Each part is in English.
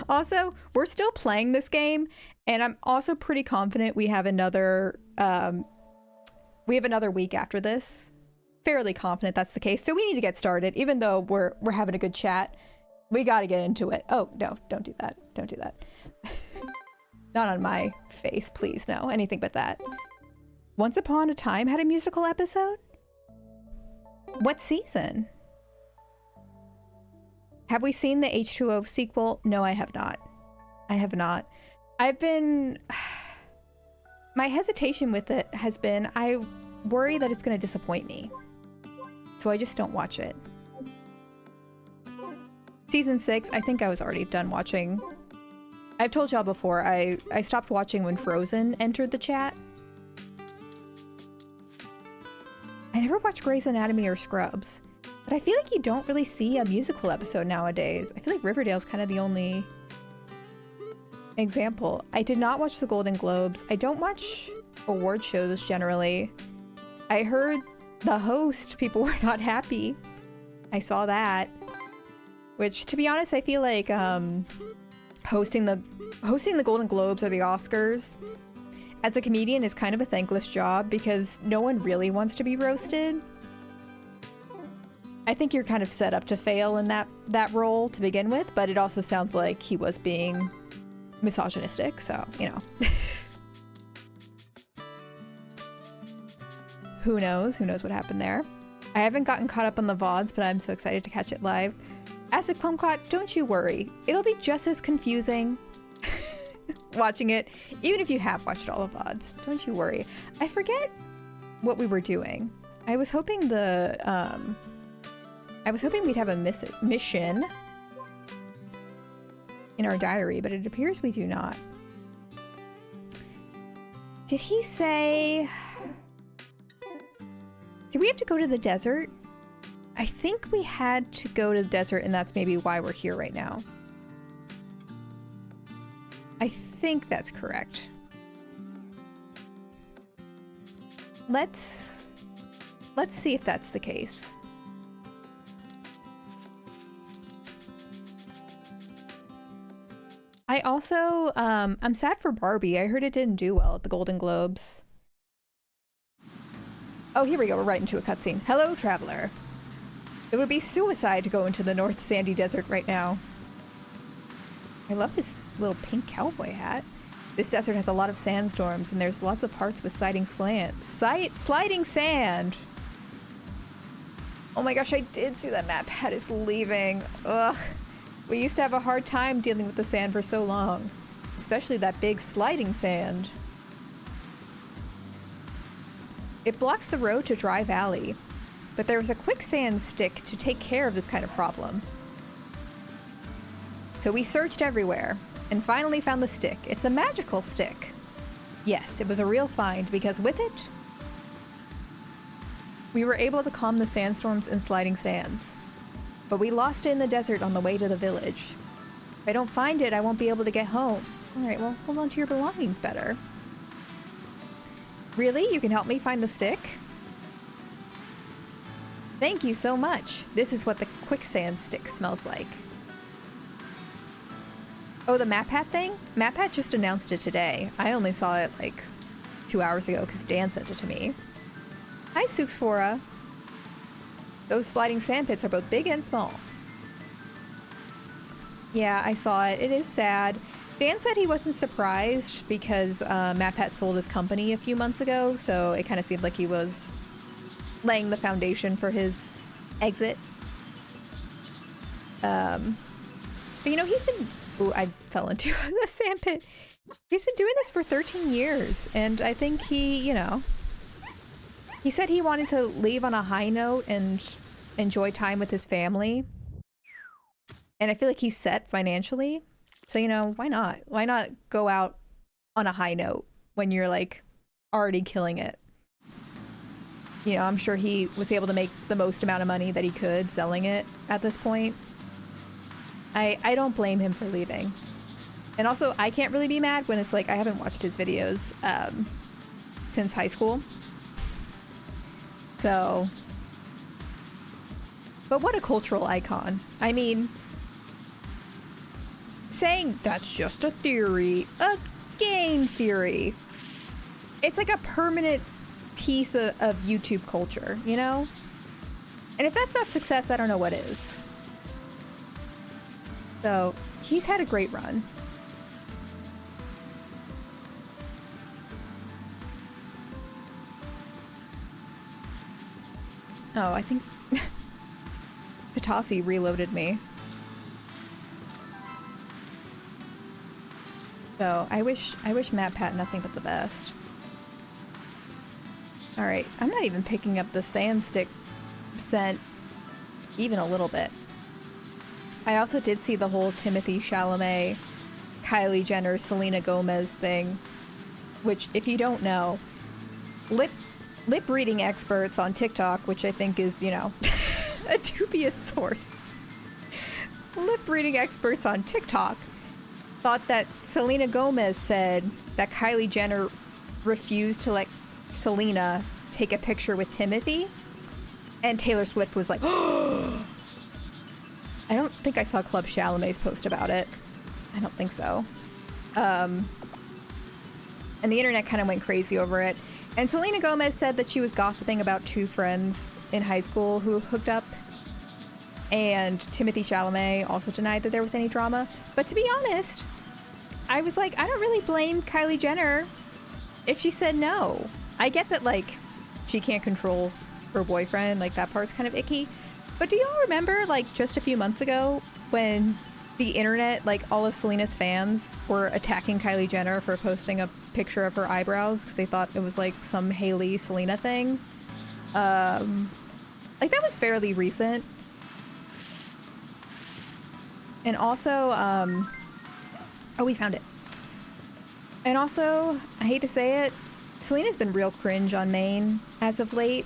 Also, we're still playing this game, and I'm also pretty confident we have another week after this. Fairly confident that's the case. So we need to get started, even though we're having a good chat. We got to get into it. Oh no, don't do that. Don't do that. Not on my face, please. No, anything but that. Once Upon a Time had a musical episode? What season? Have we seen the H2O sequel? No, I have not. I have not. I've been... My hesitation with it has been, I worry that it's going to disappoint me. So I just don't watch it. Season 6, I think I was already done watching. I've told y'all before, I stopped watching when Frozen entered the chat. I never watched Grey's Anatomy or Scrubs, but I feel like you don't really see a musical episode nowadays. I feel like Riverdale's kind of the only example. I did not watch the Golden Globes. I don't watch award shows generally. I heard the host, people were not happy. I saw that. Which, to be honest, I feel like hosting the Golden Globes or the Oscars as a comedian is kind of a thankless job because no one really wants to be roasted. I think you're kind of set up to fail in that role to begin with, but it also sounds like he was being misogynistic, so, you know. Who knows? Who knows what happened there? I haven't gotten caught up on the VODs, but I'm so excited to catch it live. Acid Kumquat, don't you worry. It'll be just as confusing watching it, even if you have watched all the VODs. Don't you worry. I forget what we were doing. I was hoping we'd have a mission in our diary, but it appears we do not. Did he say... Did we have to go to the desert? I think we had to go to the desert, and that's maybe why we're here right now. I think that's correct. Let's see if that's the case. I also, I'm sad for Barbie. I heard it didn't do well at the Golden Globes. Oh, here we go. We're right into a cutscene. Hello, traveler. It would be suicide to go into the North Sandy Desert right now. I love this little pink cowboy hat. This desert has a lot of sandstorms, and there's lots of parts with sliding sand. Oh my gosh, I did see that map. Pat is leaving. Ugh. We used to have a hard time dealing with the sand for so long, especially that big sliding sand. It blocks the road to Dry Valley, but there was a quicksand stick to take care of this kind of problem. So we searched everywhere and finally found the stick. It's a magical stick. Yes, it was a real find because with it, we were able to calm the sandstorms and sliding sands. But we lost it in the desert on the way to the village. If I don't find it, I won't be able to get home. Alright, well, hold on to your belongings better. Really? You can help me find the stick? Thank you so much. This is what the quicksand stick smells like. Oh, the MatPat thing? MatPat just announced it today. I only saw it like 2 hours ago because Dan sent it to me. Hi, Suxfora. Those sliding sand pits are both big and small. Yeah, I saw it. It is sad. Dan said he wasn't surprised because MatPat sold his company a few months ago, so it kind of seemed like he was laying the foundation for his exit. But you know, he's been... Ooh, I fell into the sand pit. He's been doing this for 13 years, and I think he, you know... He said he wanted to leave on a high note and enjoy time with his family. And I feel like he's set financially. So, you know, why not? Why not go out on a high note when you're, like, already killing it? You know, I'm sure he was able to make the most amount of money that he could selling it at this point. I don't blame him for leaving. And also, I can't really be mad when it's like, I haven't watched his videos since high school. So, but what a cultural icon. I mean, saying that's just a theory, a game theory. It's like a permanent piece of YouTube culture, you know? And if that's not success, I don't know what is. So he's had a great run. Oh, I think Patasi reloaded me. So I wish MatPat nothing but the best. Alright, I'm not even picking up the sand stick scent even a little bit. I also did see the whole Timothée Chalamet, Kylie Jenner, Selena Gomez thing, which, if you don't know, lip reading experts on TikTok, which I think is, you know, a dubious source. Lip reading experts on TikTok thought that Selena Gomez said that Kylie Jenner refused to let Selena take a picture with Timothy, and Taylor Swift was like, oh! I don't think I saw Club Chalamet's post about it. I don't think so. And the internet kind of went crazy over it. And Selena Gomez said that she was gossiping about two friends in high school who hooked up. And Timothée Chalamet also denied that there was any drama. But to be honest, I was like, I don't really blame Kylie Jenner if she said no. I get that, like, she can't control her boyfriend. Like, that part's kind of icky. But do y'all remember, like, just a few months ago when the internet, like, all of Selena's fans were attacking Kylie Jenner for posting a picture of her eyebrows because they thought it was, like, some Hailey Selena thing? Like, that was fairly recent. And also, oh, we found it. And also, I hate to say it, Selena's been real cringe on Maine as of late.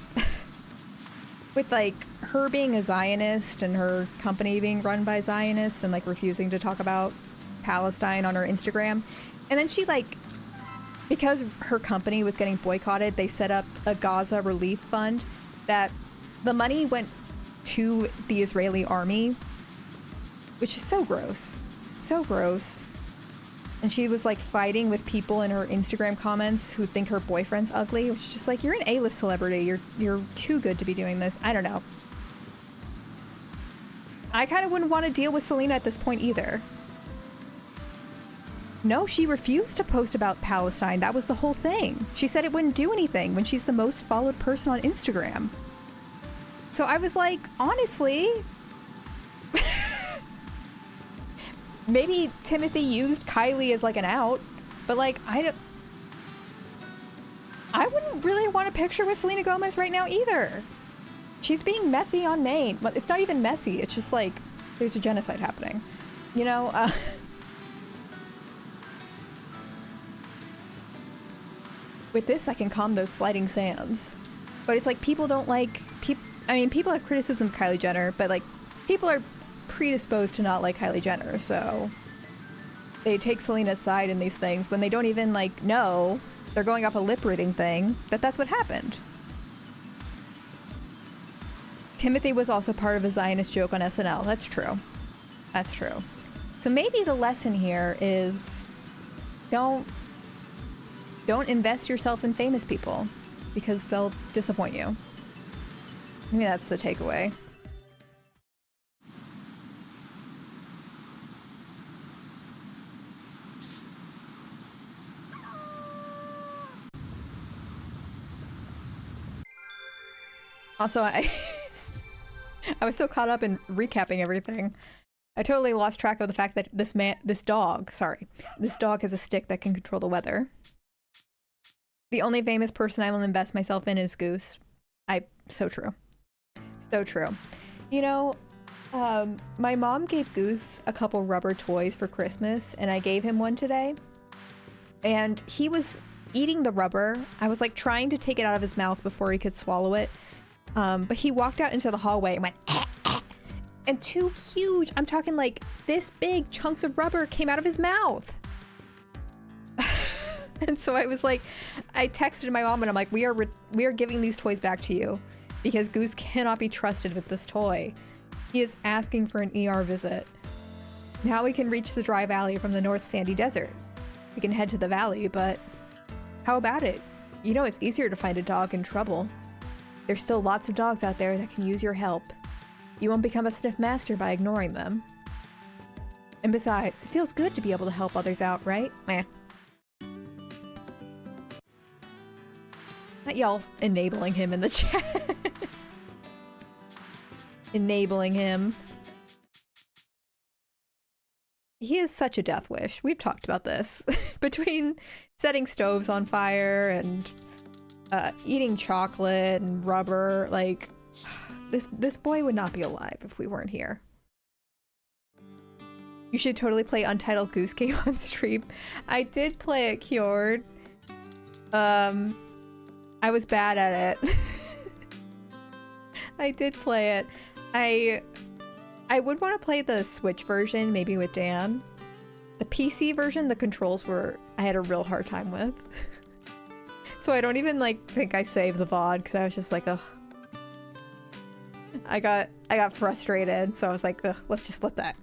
With, like, her being a Zionist and her company being run by Zionists and, like, refusing to talk about Palestine on her Instagram. And then she, like, because her company was getting boycotted, they set up a Gaza relief fund that the money went to the Israeli army, which is so gross. So gross. And she was, like, fighting with people in her Instagram comments who think her boyfriend's ugly, which is just like, you're an A-list celebrity. You're too good to be doing this. I don't know. I kind of wouldn't want to deal with Selena at this point either. No, she refused to post about Palestine. That was the whole thing. She said it wouldn't do anything when she's the most followed person on Instagram. So I was like, honestly... Maybe Timothy used Kylie as, like, an out, but, like, I wouldn't really want a picture with Selena Gomez right now either. She's being messy on Maine. But it's not even messy. It's just, like, there's a genocide happening. You know? With this, I can calm those sliding sands. But it's like people don't like... I mean, people have criticism of Kylie Jenner, but, like, people are predisposed to not like Kylie Jenner, so they take Selena's side in these things when they don't even, like, know, they're going off a lip reading thing, that's what happened. Timothy was also part of a Zionist joke on SNL. That's true. That's true. So maybe the lesson here is don't invest yourself in famous people because they'll disappoint you. Maybe that's the takeaway. Also, I was so caught up in recapping everything. I totally lost track of the fact that this dog has a stick that can control the weather. The only famous person I will invest myself in is Goose. So true. So true. You know, my mom gave Goose a couple rubber toys for Christmas, and I gave him one today. And he was eating the rubber. I was, like, trying to take it out of his mouth before he could swallow it. But he walked out into the hallway and went, and two huge, I'm talking like this big chunks of rubber came out of his mouth. And so I was like, I texted my mom and I'm like, we are giving these toys back to you because Goose cannot be trusted with this toy. He is asking for an ER visit. Now we can reach the dry valley from the North Sandy Desert. We can head to the valley, but how about it? You know, it's easier to find a dog in trouble. There's still lots of dogs out there that can use your help. You won't become a sniff master by ignoring them. And besides, it feels good to be able to help others out, right? Meh. Not y'all enabling him in the chat. Enabling him. He is such a death wish. We've talked about this. Between setting stoves on fire and eating chocolate and rubber, like, this boy would not be alive if we weren't here. You should totally play Untitled Goose Game on stream. I did play it, Cured. I was bad at it. I did play it. I would want to play the Switch version, maybe with Dan. The PC version, the controls I had a real hard time with. So I don't even think I saved the VOD because I was just like, ugh. I got frustrated, so I was like, ugh, let's just let that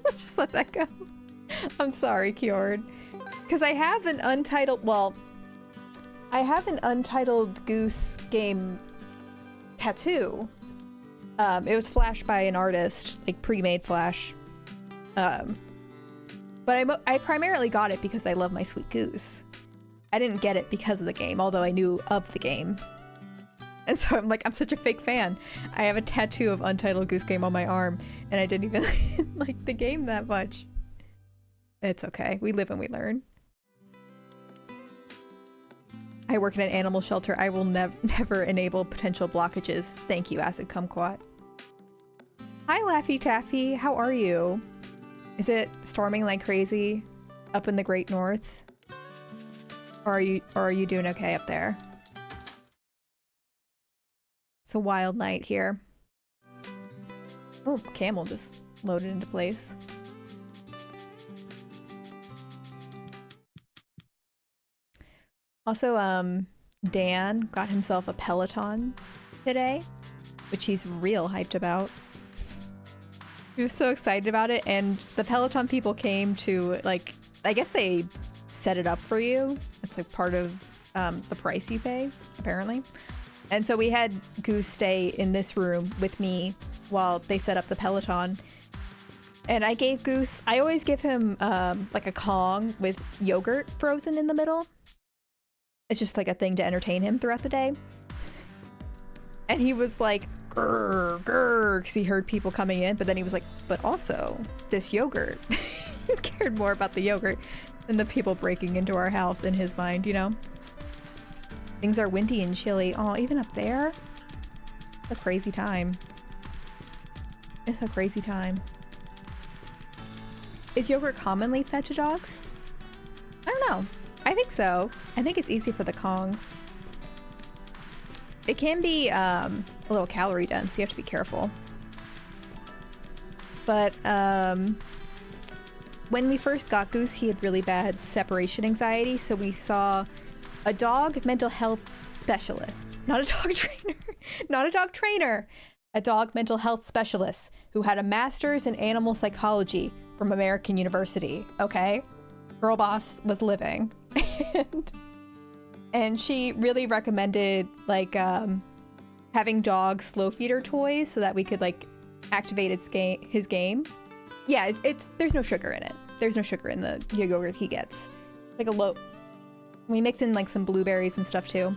let's just let that go. I'm sorry, Cured. Because I have an Untitled Goose Game tattoo. It was flashed by an artist, like pre-made flash. But I primarily got it because I love my sweet goose. I didn't get it because of the game, although I knew of the game. And so I'm like, I'm such a fake fan. I have a tattoo of Untitled Goose Game on my arm, and I didn't even like the game that much. It's okay. We live and we learn. I work in an animal shelter. I will never enable potential blockages. Thank you, Acid Kumquat. Hi, Laffy Taffy. How are you? Is it storming like crazy up in the Great North? Or are you doing okay up there? It's a wild night here. Oh, camel just loaded into place. Also, Dan got himself a Peloton today, which he's real hyped about. He was so excited about it, and the Peloton people came to, like, I guess they set it up for you. It's like part of the price you pay, apparently. And so we had Goose stay in this room with me while they set up the Peloton. And I gave Goose, I always give him like a Kong with yogurt frozen in the middle. It's just like a thing to entertain him throughout the day. And he was like, grr, grr, because he heard people coming in, but then he was like, but also this yogurt. He cared more about the yogurt than the people breaking into our house in his mind, you know? Things are windy and chilly. Oh, even up there? It's a crazy time. It's a crazy time. Is yogurt commonly fed to dogs? I don't know. I think so. I think it's easy for the Kongs. It can be a little calorie dense, so you have to be careful. But when we first got Goose, he had really bad separation anxiety, so we saw a dog mental health specialist. Not a dog trainer. Not a dog trainer. A dog mental health specialist who had a master's in animal psychology from American University, okay? Girl boss was living. And she really recommended like having dogs slow feeder toys so that we could like activate his game. Yeah, there's no sugar in it. There's no sugar in the yogurt he gets. Like a low. We mix in like some blueberries and stuff too.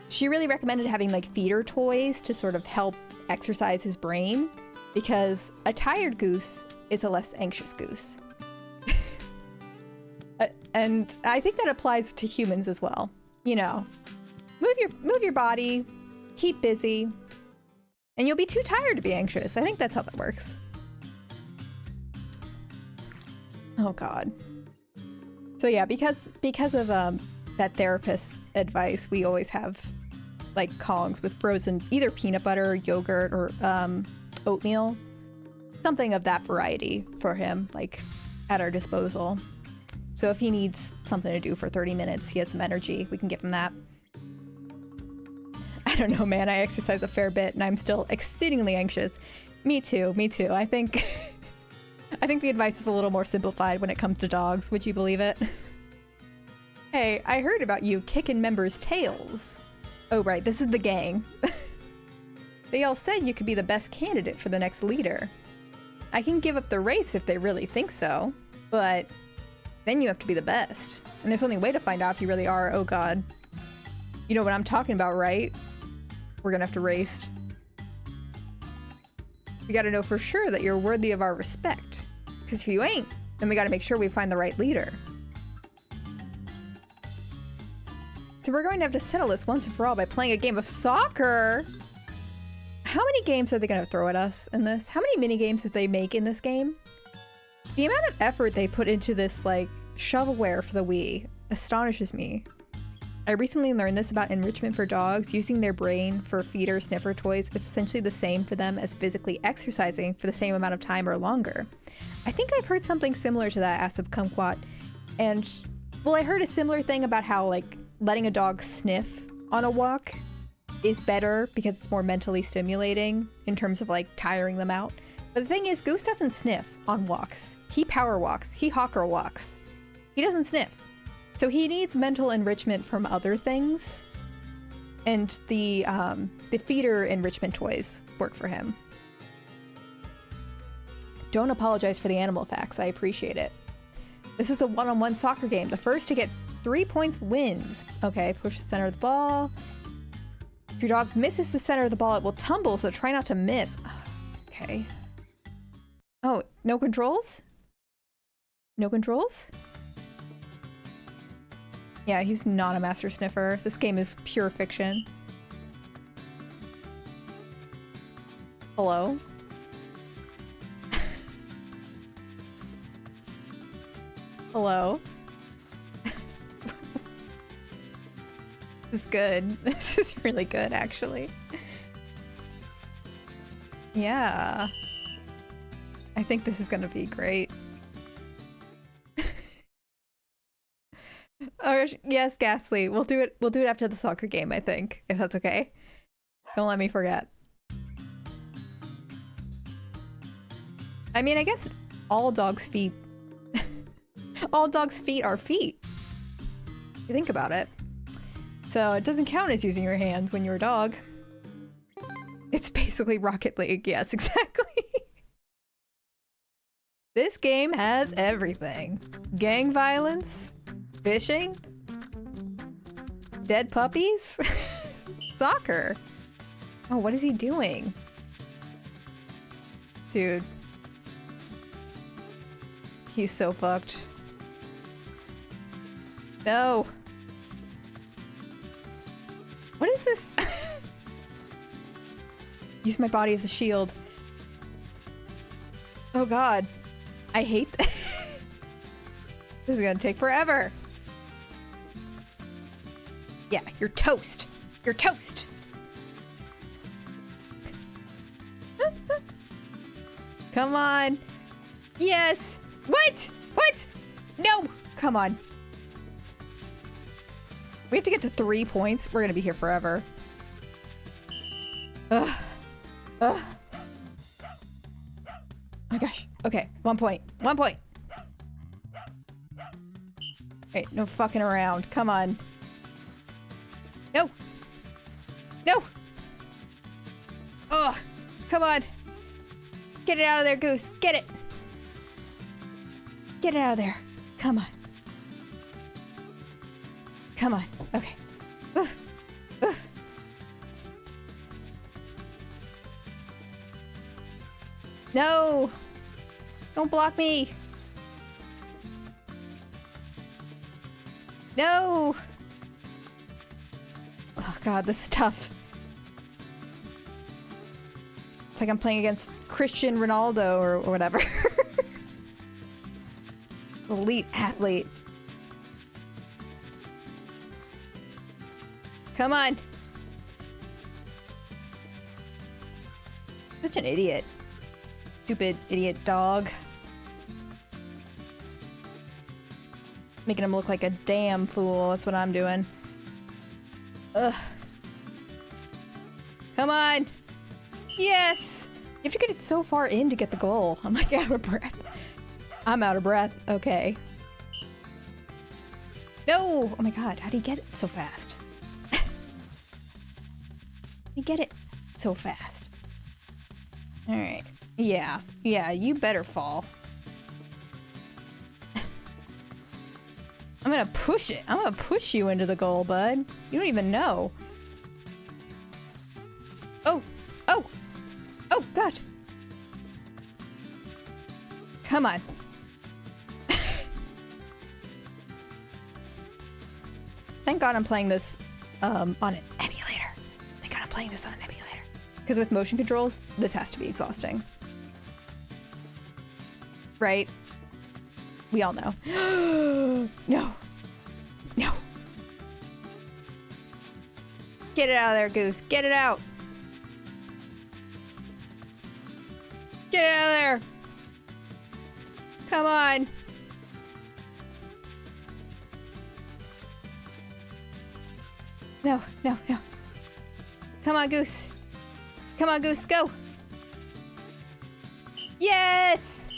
She really recommended having like feeder toys to sort of help exercise his brain, because a tired goose is a less anxious goose. And I think that applies to humans as well. You know, move your body, keep busy, and you'll be too tired to be anxious. I think that's how that works. Oh God. So yeah, because of that therapist's advice, we always have like Kongs with frozen either peanut butter, yogurt, or oatmeal, something of that variety for him, like at our disposal. So if he needs something to do for 30 minutes, he has some energy, we can give him that. I don't know, man, I exercise a fair bit and I'm still exceedingly anxious. Me too. I think I think the advice is a little more simplified when it comes to dogs. Would you believe it? Hey, I heard about you kicking members' tails. Oh, right, this is the gang. They all said you could be the best candidate for the next leader. I can give up the race if they really think so, but then you have to be the best. And there's only a way to find out if you really are. Oh god. You know what I'm talking about, right? We're gonna have to race. We gotta know for sure that you're worthy of our respect. Because if you ain't, then we gotta make sure we find the right leader. So we're going to have to settle this once and for all by playing a game of soccer! How many games are they gonna throw at us in this? How many mini games did they make in this game? The amount of effort they put into this, like, shovelware for the Wii astonishes me. I recently learned this about enrichment for dogs. Using their brain for feeder sniffer toys is essentially the same for them as physically exercising for the same amount of time or longer. I think I've heard something similar to that, Asap Kumquat. And, well, I heard a similar thing about how, like, letting a dog sniff on a walk is better because it's more mentally stimulating in terms of, like, tiring them out. But the thing is, Goose doesn't sniff on walks. He power walks. He hawker walks. He doesn't sniff. So he needs mental enrichment from other things. And the feeder enrichment toys work for him. Don't apologize for the animal facts. I appreciate it. This is a one-on-one soccer game. The first to get 3 points wins. Okay, push the center of the ball. If your dog misses the center of the ball, it will tumble, so try not to miss. Okay. Oh, no controls? No controls? Yeah, he's not a master sniffer. This game is pure fiction. Hello? Hello? This is good. This is really good, actually. Yeah. I think this is gonna be great. Oh, yes, Ghastly. We'll do it after the soccer game, I think, if that's okay. Don't let me forget. I mean, I guess all dogs' feet... all dogs' feet are feet. If you think about it. So it doesn't count as using your hands when you're a dog. It's basically Rocket League. Yes, exactly. This game has everything. Gang violence, fishing, dead puppies, soccer. Oh, what is he doing? Dude. He's so fucked. No. What is this? Use my body as a shield. Oh god. I hate this. This is gonna take forever. Yeah, you're toast. You're toast. Come on. Yes. What? What? No. Come on. We have to get to 3 points. We're gonna be here forever. Ugh. Ugh. Oh my gosh. Okay, 1 point. 1 point. Okay, no fucking around. Come on. No. No. Oh, come on. Get it out of there, Goose. Get it. Get it out of there. Come on. Come on. Okay. Ugh. Ugh. No. Don't block me. No. Oh god, this is tough. It's like I'm playing against Cristiano Ronaldo or whatever. Elite athlete. Come on. Such an idiot. Stupid idiot dog. Making him look like a damn fool. That's what I'm doing. Ugh. Come on. Yes! You have to get it so far in to get the goal. I'm like out of breath. I'm out of breath. Okay. No! Oh my god, how do you get it so fast? You get it so fast. Alright. Yeah. Yeah, you better fall. I'm gonna push it. I'm gonna push you into the goal, bud. You don't even know. Oh! Oh! Oh, God! Come on. Thank God I'm playing this on an emulator. Thank God I'm playing this on an emulator. Because with motion controls, this has to be exhausting. Right? We all know. No. No. Get it out of there, Goose. Get it out. Get it out of there. Come on. No, no, no. Come on, Goose. Come on, Goose, go. Yes!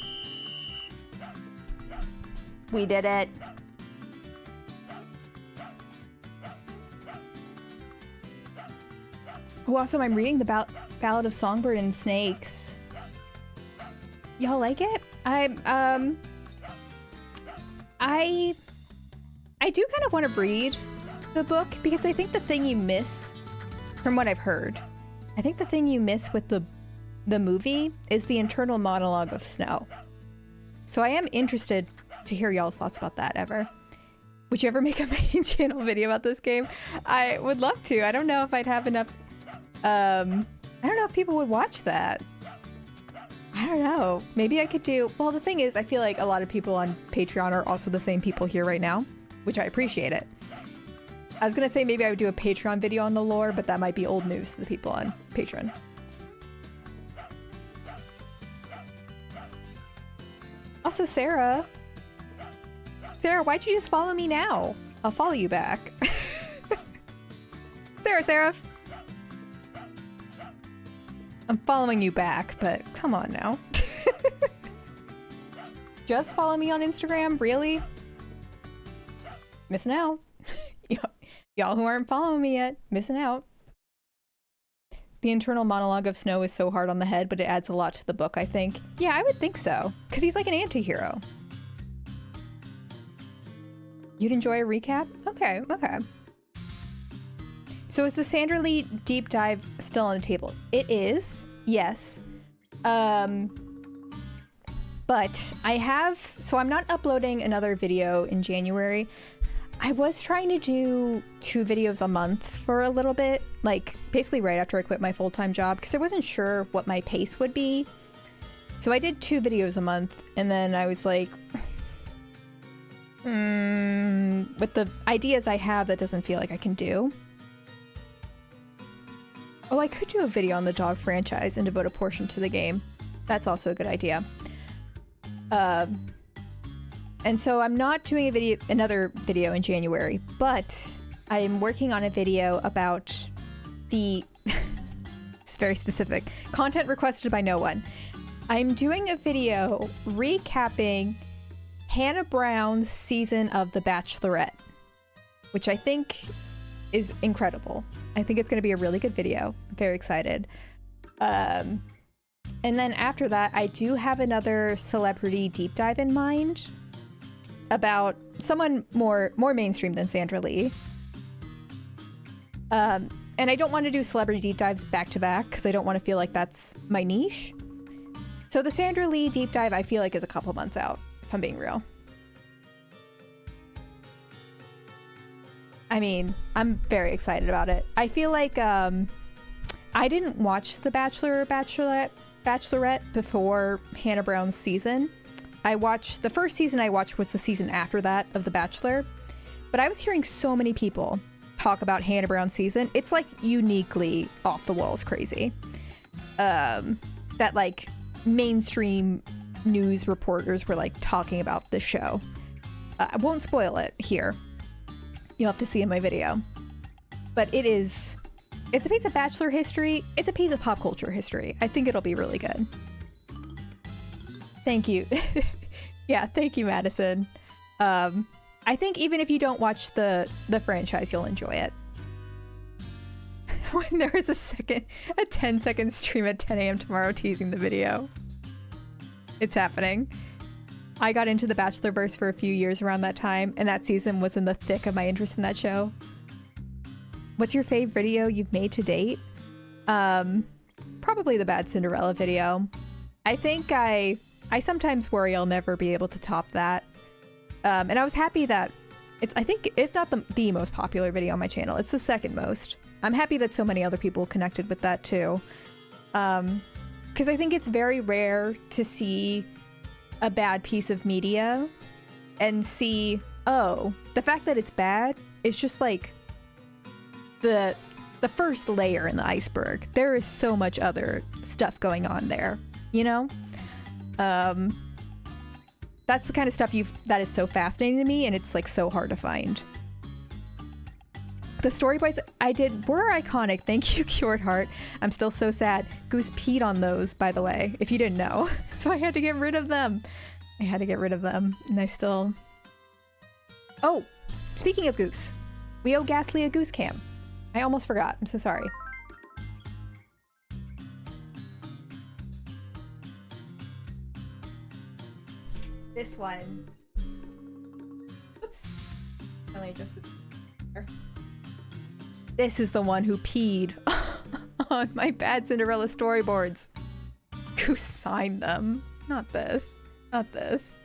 We did it. Oh, also, I'm reading the Ballad of Songbird and Snakes. Y'all like it? I do kind of want to read the book because I think the thing you miss, from what I've heard, I think the thing you miss with the movie is the internal monologue of Snow. So I am interested to hear y'all's thoughts about that ever. Would you ever make a main channel video about this game? I would love to. I don't know if I'd have enough, I don't know if people would watch that. I don't know. Maybe I could do, well, the thing is, I feel like a lot of people on Patreon are also the same people here right now, which I appreciate it. I was gonna say maybe I would do a Patreon video on the lore, but that might be old news to the people on Patreon. Also, Sarah, why'd you just follow me now? I'll follow you back. Sarah. I'm following you back, but come on now. Just follow me on Instagram? Really? Missing out. Y'all who aren't following me yet, missing out. The internal monologue of Snow is so hard on the head, but it adds a lot to the book, I think. Yeah, I would think so. Because he's like an anti-hero. You'd enjoy a recap? Okay, okay. So is the Sandra Lee deep dive still on the table? It is, yes. But I have, so I'm not uploading another video in January. I was trying to do 2 videos a month for a little bit, like basically right after I quit my full-time job, because I wasn't sure what my pace would be. So I did 2 videos a month, and then I was like, with the ideas I have, that doesn't feel like I can do. Oh, I could do a video on the dog franchise and devote a portion to the game. That's also a good idea. And so I'm not doing another video in January, but I'm working on a video about the, it's very specific, content requested by no one. I'm doing a video recapping Hannah Brown's season of The Bachelorette, which I think is incredible. I think it's going to be a really good video. I'm very excited. And then after that, I do have another celebrity deep dive in mind about someone more mainstream than Sandra Lee. And I don't want to do celebrity deep dives back to back because I don't want to feel like that's my niche. So the Sandra Lee deep dive, I feel like, is a couple months out, if I'm being real. I mean, I'm very excited about it. I feel like I didn't watch The Bachelor or Bachelorette before Hannah Brown's season. The first season I watched was the season after that of The Bachelor, but I was hearing so many people talk about Hannah Brown's season. It's like uniquely off the walls crazy. That like mainstream news reporters were like talking about the show. I won't spoil it here. You'll have to see in my video. But it's a piece of Bachelor history. It's a piece of pop culture history. I think it'll be really good. Thank you. Yeah, thank you, Madison. I think even if you don't watch the franchise, you'll enjoy it. When there is a 10-second stream at 10 a.m. tomorrow teasing the video. It's happening. I got into the Bachelorverse for a few years around that time, and that season was in the thick of my interest in that show. What's your fave video you've made to date? Probably the Bad Cinderella video. I think I sometimes worry I'll never be able to top that. And I was happy that I think it's not the most popular video on my channel. It's the second most. I'm happy that so many other people connected with that too. Because I think it's very rare to see a bad piece of media and see, oh, the fact that it's bad is just like the first layer in the iceberg. There is so much other stuff going on there, you know? That's the kind of stuff that is so fascinating to me, and it's like so hard to find. The storyboards I did were iconic. Thank you, Cured Heart. I'm still so sad. Goose peed on those, by the way, if you didn't know. So I had to get rid of them. And I still... Oh, speaking of Goose, we owe Ghastly a Goose Cam. I almost forgot. I'm so sorry. This one. Oops. Only adjusted. This is the one who peed on my Bad Cinderella storyboards. Goose signed them. Not this. Not this.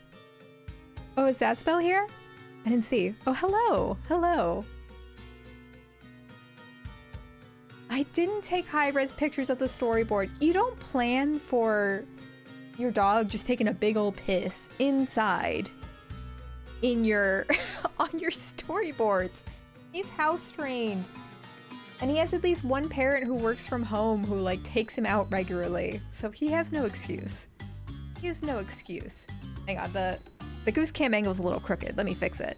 Oh, is Zaspel here? I didn't see. Oh, hello. Hello. I didn't take high-res pictures of the storyboard. You don't plan for your dog just taking a big old piss inside in your on your storyboards. He's house trained. And he has at least one parent who works from home who like takes him out regularly. So he has no excuse. He has no excuse. Hang on, the Goose Cam angle is a little crooked. Let me fix it.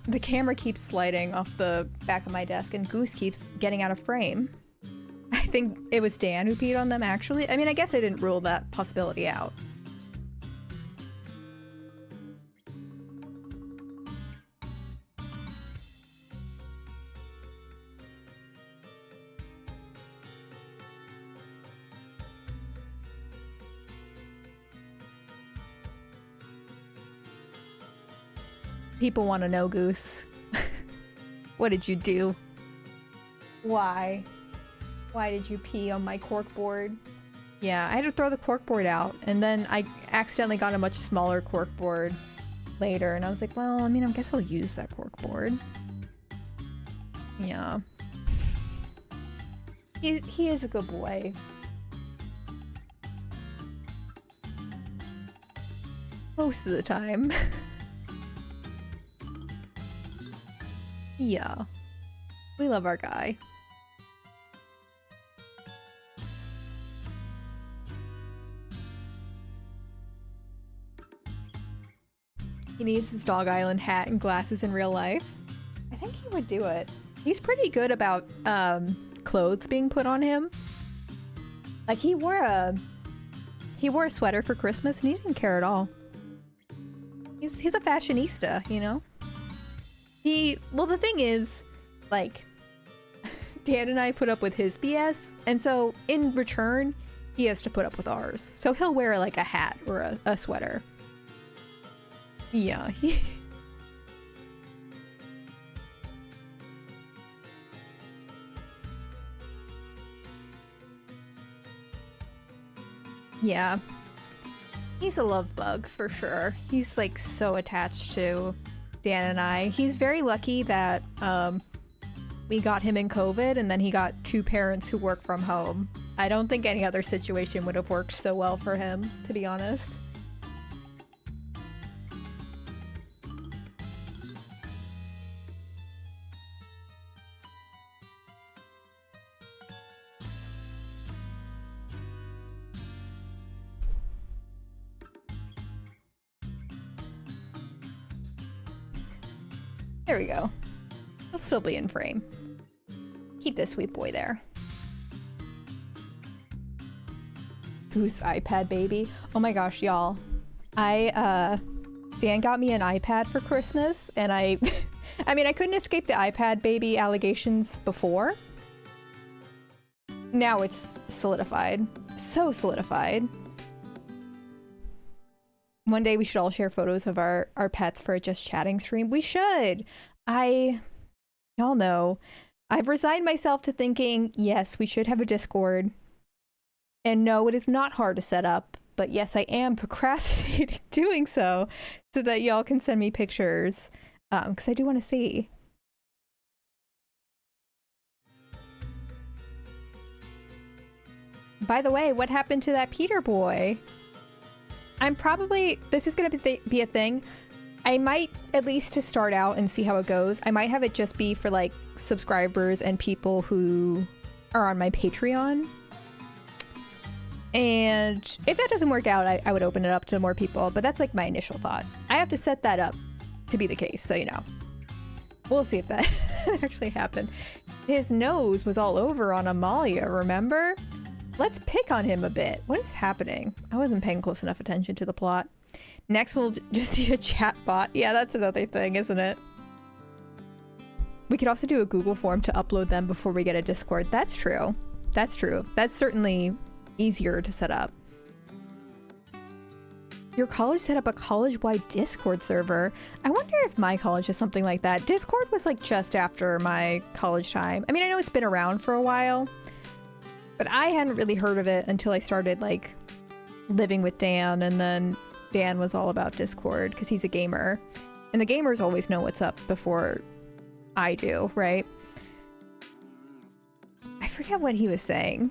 The camera keeps sliding off the back of my desk and Goose keeps getting out of frame. I think it was Dan who peed on them, actually. I mean, I guess I didn't rule that possibility out. People want to know, Goose. What did you do? Why? Why did you pee on my corkboard? Yeah, I had to throw the corkboard out, and then I accidentally got a much smaller corkboard later, and I was like, well, I mean, I guess I'll use that corkboard. Yeah. He is a good boy. Most of the time. Yeah. We love our guy. He needs his Dog Island hat and glasses in real life. I think he would do it. He's pretty good about clothes being put on him. Like he wore a sweater for Christmas and he didn't care at all. He's a fashionista, you know? Well, the thing is, like, Dan and I put up with his BS, and so in return, he has to put up with ours. So he'll wear like a hat or a sweater. Yeah, yeah. He's a love bug for sure. He's like so attached to Dan and I. He's very lucky that we got him in COVID and then he got two parents who work from home. I don't think any other situation would have worked so well for him, to be honest. There we go. He'll still be in frame. Keep this sweet boy there. Who's iPad baby? Oh my gosh, y'all. Dan got me an iPad for Christmas, and I mean, I couldn't escape the iPad baby allegations before. Now it's solidified. So solidified. One day we should all share photos of our pets for a Just Chatting stream. We should. Y'all know, I've resigned myself to thinking, yes, we should have a Discord. And no, it is not hard to set up. But yes, I am procrastinating doing so that y'all can send me pictures. Because I do want to see. By the way, what happened to that Peter boy? This is going to be a thing. I might, at least to start out and see how it goes, I might have it just be for like subscribers and people who are on my Patreon. And if that doesn't work out, I would open it up to more people, but that's like my initial thought. I have to set that up to be the case, so you know. We'll see if that actually happened. His nose was all over on Amalia, remember? Let's pick on him a bit. What is happening? I wasn't paying close enough attention to the plot. Next, we'll just need a chat bot. Yeah, that's another thing, isn't it? We could also do a Google form to upload them before we get a Discord. That's true. That's true. That's certainly easier to set up. Your college set up a college-wide Discord server. I wonder if my college has something like that. Discord was like just after my college time. I mean, I know it's been around for a while, but I hadn't really heard of it until I started like living with Dan, and then Dan was all about Discord because he's a gamer. And the gamers always know what's up before I do, right? I forget what he was saying.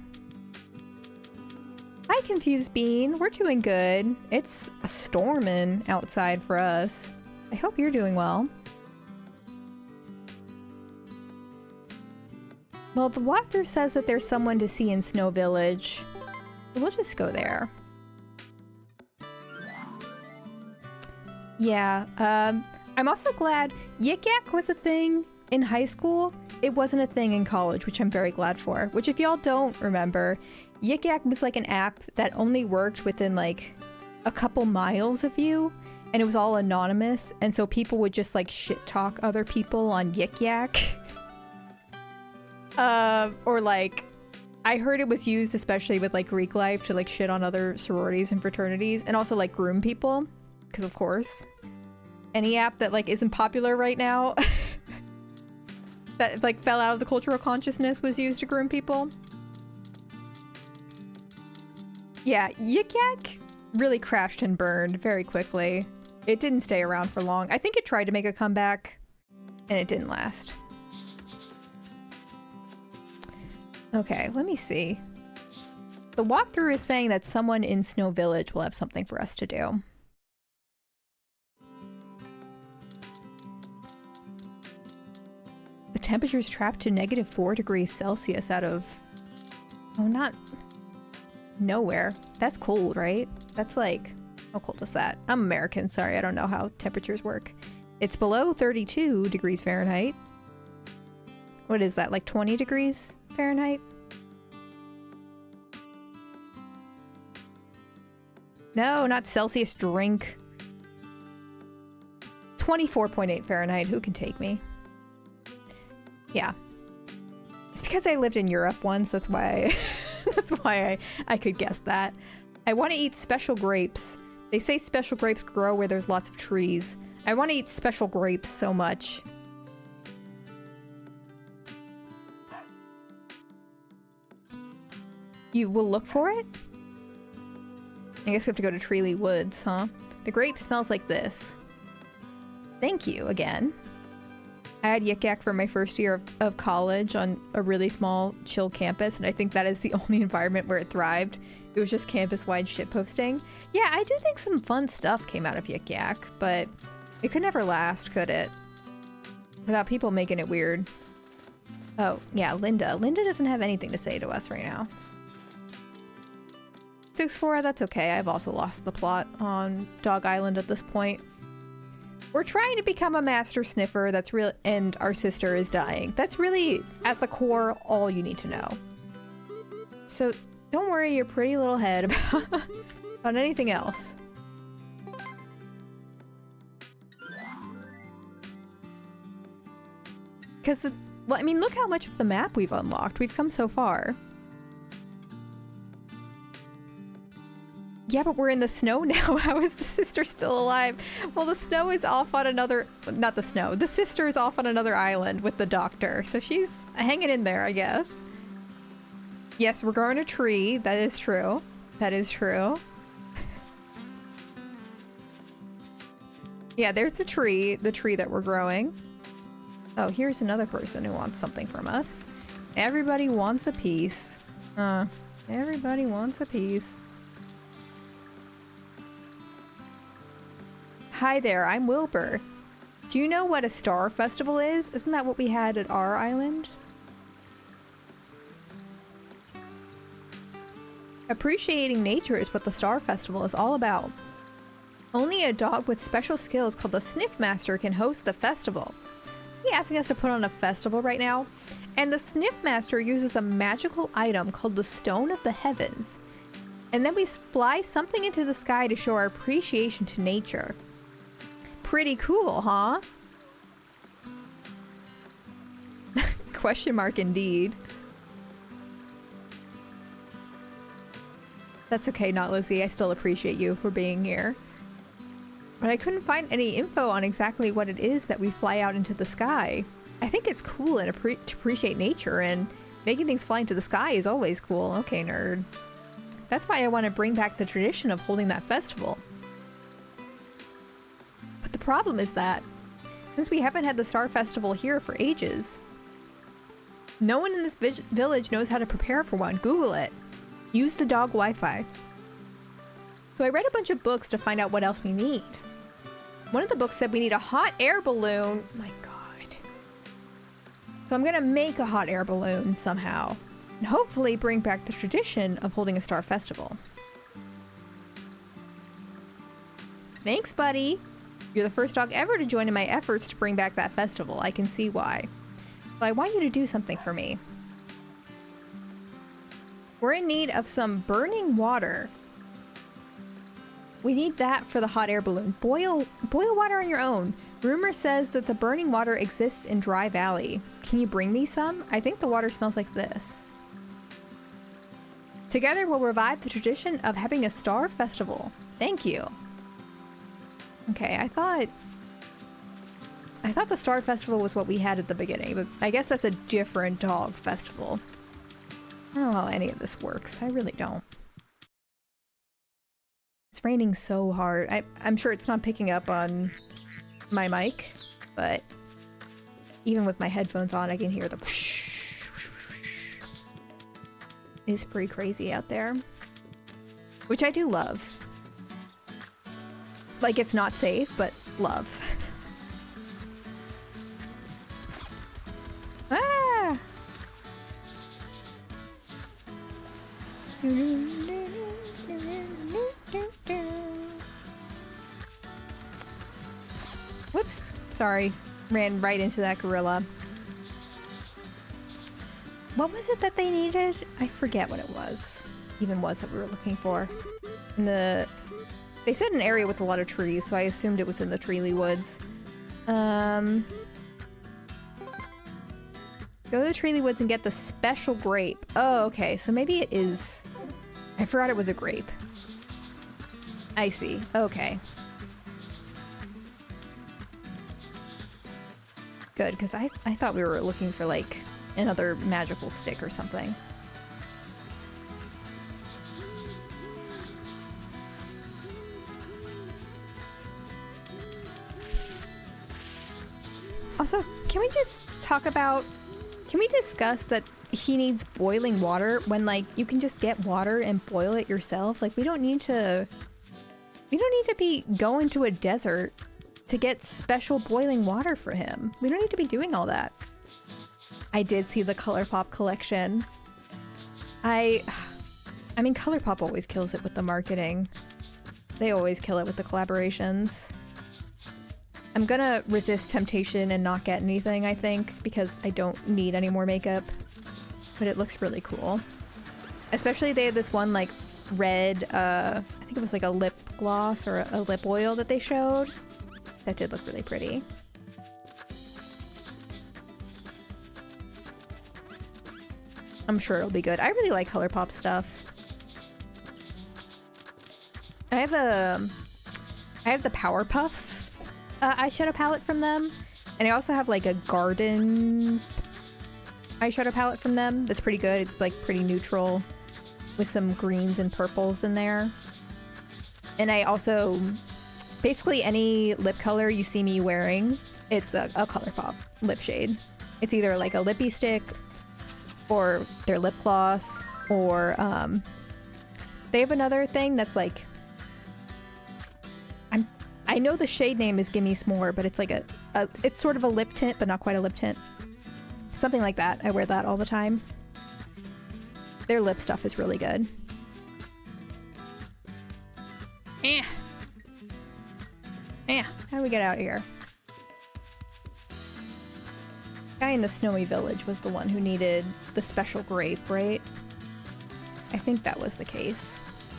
Hi, Confused Bean. We're doing good. It's storming outside for us. I hope you're doing well. Well, the walkthrough says that there's someone to see in Snow Village. We'll just go there. Yeah, I'm also glad Yik Yak was a thing in high school. It wasn't a thing in college, which I'm very glad for. Which, if y'all don't remember, Yik Yak was like an app that only worked within like a couple miles of you, and it was all anonymous, and so people would just like shit talk other people on Yik Yak. Or like, I heard it was used especially with like Greek life to like shit on other sororities and fraternities, and also like groom people, because of course, any app that like isn't popular right now that like fell out of the cultural consciousness was used to groom people. Yeah, Yik Yak really crashed and burned very quickly. It didn't stay around for long. I think it tried to make a comeback, and it didn't last. Okay, let me see. The walkthrough is saying that someone in Snow Village will have something for us to do. The temperature's trapped to -4 degrees Celsius out of... Oh, not... nowhere. That's cold, right? That's like... How cold is that? I'm American, sorry, I don't know how temperatures work. It's below 32 degrees Fahrenheit. What is that, like 20 degrees Fahrenheit? No, not Celsius, drink. 24.8 Fahrenheit, who can take me? Yeah. It's because I lived in Europe once, that's why that's why I could guess that. I want to eat special grapes. They say special grapes grow where there's lots of trees. I want to eat special grapes so much. You will look for it? I guess we have to go to Treely Woods, huh? The grape smells like this. Thank you again. I had Yik Yak for my first year of college on a really small, chill campus, and I think that is the only environment where it thrived. It was just campus-wide shitposting. Yeah, I do think some fun stuff came out of Yik Yak, but it could never last, could it? Without people making it weird. Oh, yeah, Linda. Linda doesn't have anything to say to us right now. 6-4, that's okay. I've also lost the plot on Dog Island at this point. We're trying to become a master sniffer that's real, and our sister is dying. That's really, at the core, all you need to know. So don't worry your pretty little head about anything else. Because, well, I mean, look how much of the map we've unlocked. We've come so far. Yeah, but we're in the snow now. How is the sister still alive? Well, the snow is off on another... Not the snow. The sister is off on another island with the doctor. So she's hanging in there, I guess. Yes, we're growing a tree. That is true. That is true. Yeah, there's the tree that we're growing. Oh, here's another person who wants something from us. Everybody wants a piece. Everybody wants a piece. Hi there, I'm Wilbur. Do you know what a star festival is? Isn't that what we had at our island? Appreciating nature is what the Star Festival is all about. Only a dog with special skills called the Sniff Master can host the festival. Is he asking us to put on a festival right now? And the Sniff Master uses a magical item called the Stone of the Heavens. And then we fly something into the sky to show our appreciation to nature. Pretty cool, huh? Question mark indeed. That's okay, not Lizzie. I still appreciate you for being here. But I couldn't find any info on exactly what it is that we fly out into the sky. I think it's cool and to appreciate nature, and making things fly into the sky is always cool. Okay, nerd. That's why I want to bring back the tradition of holding that festival. But the problem is that, since we haven't had the Star Festival here for ages, no one in this village knows how to prepare for one. Google it. Use the dog Wi-Fi. So I read a bunch of books to find out what else we need. One of the books said we need a hot air balloon. My God. So I'm gonna make a hot air balloon somehow, and hopefully bring back the tradition of holding a Star Festival. Thanks, buddy. You're the first dog ever to join in my efforts to bring back that festival. I can see why. So I want you to do something for me. We're in need of some burning water. We need that for the hot air balloon. Boil water on your own. Rumor says that the burning water exists in Dry Valley. Can you bring me some? I think the water smells like this. Together we'll revive the tradition of having a Star Festival. Thank you. Okay, I thought the Star Festival was what we had at the beginning, but I guess that's a different dog festival. I don't know how any of this works. I really don't. It's raining so hard. I'm sure it's not picking up on my mic, but even with my headphones on, I can hear the whoosh, whoosh, whoosh. It's pretty crazy out there. Which I do love. Like, it's not safe, but love. Ah! Whoops. Sorry. Ran right into that gorilla. What was it that they needed? I forget what it was. Even was that we were looking for. They said an area with a lot of trees, so I assumed it was in the Treely Woods. Go to the Treely Woods and get the special grape. Oh, okay. So maybe it is... I forgot it was a grape. I see. Okay. Good, because I thought we were looking for, like, another magical stick or something. Also, can we just talk about... Can we discuss that he needs boiling water when, like, you can just get water and boil it yourself? Like, we don't need to be going to a desert to get special boiling water for him. We don't need to be doing all that. I did see the ColourPop collection. I mean, ColourPop always kills it with the marketing. They always kill it with the collaborations. I'm gonna resist temptation and not get anything, I think, because I don't need any more makeup. But it looks really cool. Especially they had this one like red, I think it was like a lip gloss or a lip oil that they showed. That did look really pretty. I'm sure it'll be good. I really like ColourPop stuff. I have the Powerpuff eyeshadow palette from them, and I also have like a Garden eyeshadow palette from them that's pretty good. It's like pretty neutral with some greens and purples in there. And I also, basically any lip color you see me wearing, it's a ColourPop lip shade. It's either like a lippy stick or their lip gloss, or they have another thing that's like, I know the shade name is Gimme S'more, but it's like it's sort of a lip tint, but not quite a lip tint. Something like that. I wear that all the time. Their lip stuff is really good. How do we get out of here? Guy in the snowy village was the one who needed the special grape, right? I think that was the case.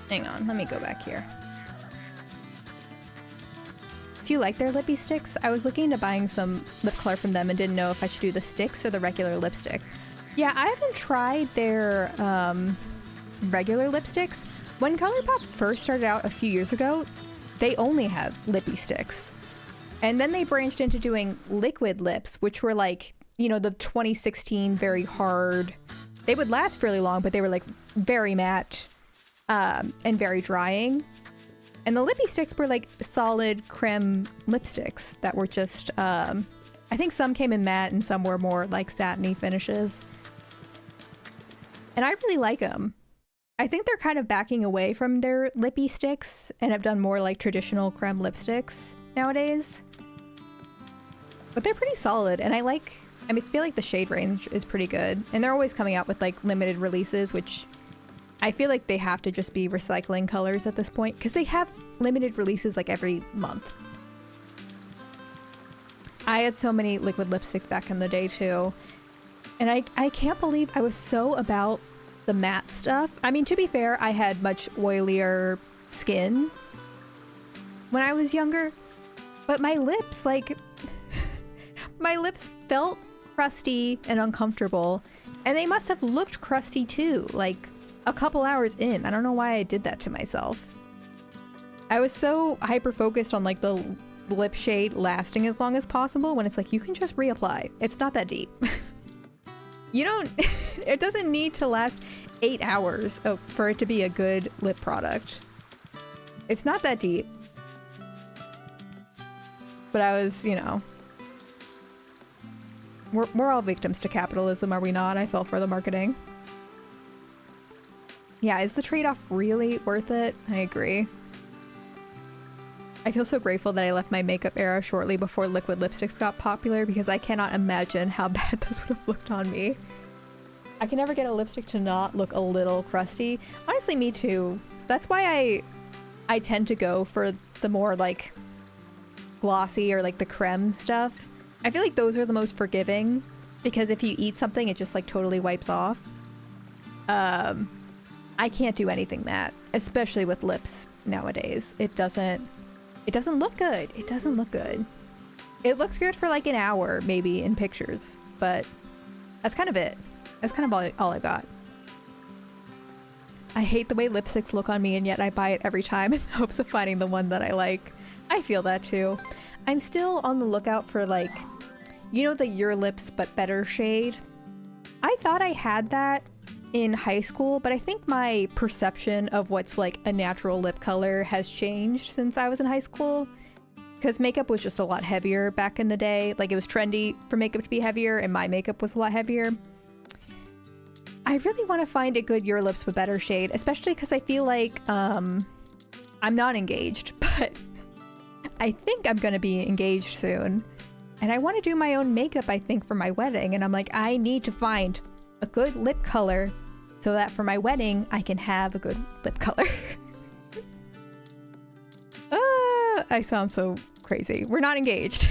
Hang on, let me go back here. Do you like their lippy sticks? I was looking into buying some lip color from them and didn't know if I should do the sticks or the regular lipsticks. Yeah, I haven't tried their regular lipsticks. When ColourPop first started out a few years ago, they only had lippy sticks. And then they branched into doing liquid lips, which were like, you know, the 2016 very hard. They would last fairly long, but they were like very matte and very drying. And the lippy sticks were like solid creme lipsticks that were just, I think some came in matte and some were more like satiny finishes. And I really like them. I think they're kind of backing away from their lippy sticks and have done more like traditional creme lipsticks nowadays. But they're pretty solid, and I feel like the shade range is pretty good. And they're always coming out with like limited releases, which I feel like they have to just be recycling colors at this point, because they have limited releases like every month. I had so many liquid lipsticks back in the day too. And I can't believe I was so about the matte stuff. I mean, to be fair, I had much oilier skin when I was younger, but my lips, like, my lips felt crusty and uncomfortable, and they must have looked crusty too, like a couple hours in. I don't know why I did that to myself. I was so hyper-focused on like the lip shade lasting as long as possible, when it's like, you can just reapply. It's not that deep. You don't, it doesn't need to last 8 hours for it to be a good lip product. It's not that deep. But I was, you know, we're all victims to capitalism, are we not? I fell for the marketing. Yeah, is the trade-off really worth it? I agree. I feel so grateful that I left my makeup era shortly before liquid lipsticks got popular, because I cannot imagine how bad those would have looked on me. I can never get a lipstick to not look a little crusty. Honestly, me too. That's why I tend to go for the more like glossy or like the creme stuff. I feel like those are the most forgiving, because if you eat something, it just like totally wipes off. I can't do anything matte, especially with lips nowadays. It doesn't look good. It doesn't look good. It looks good for like an hour maybe in pictures, but that's kind of it. That's kind of all I got. I hate the way lipsticks look on me, and yet I buy it every time in hopes of finding the one that I like. I feel that too. I'm still on the lookout for like, you know, the Your Lips But Better shade. I thought I had that in high school, but I think my perception of what's like a natural lip color has changed since I was in high school, because makeup was just a lot heavier back in the day. Like, it was trendy for makeup to be heavier, and my makeup was a lot heavier. I really want to find a good Your Lips But Better shade, especially because I feel like I'm not engaged, but I think I'm gonna be engaged soon, and I want to do my own makeup, I think, for my wedding. And I'm like, I need to find a good lip color so that for my wedding I can have a good lip color. I sound so crazy. We're not engaged.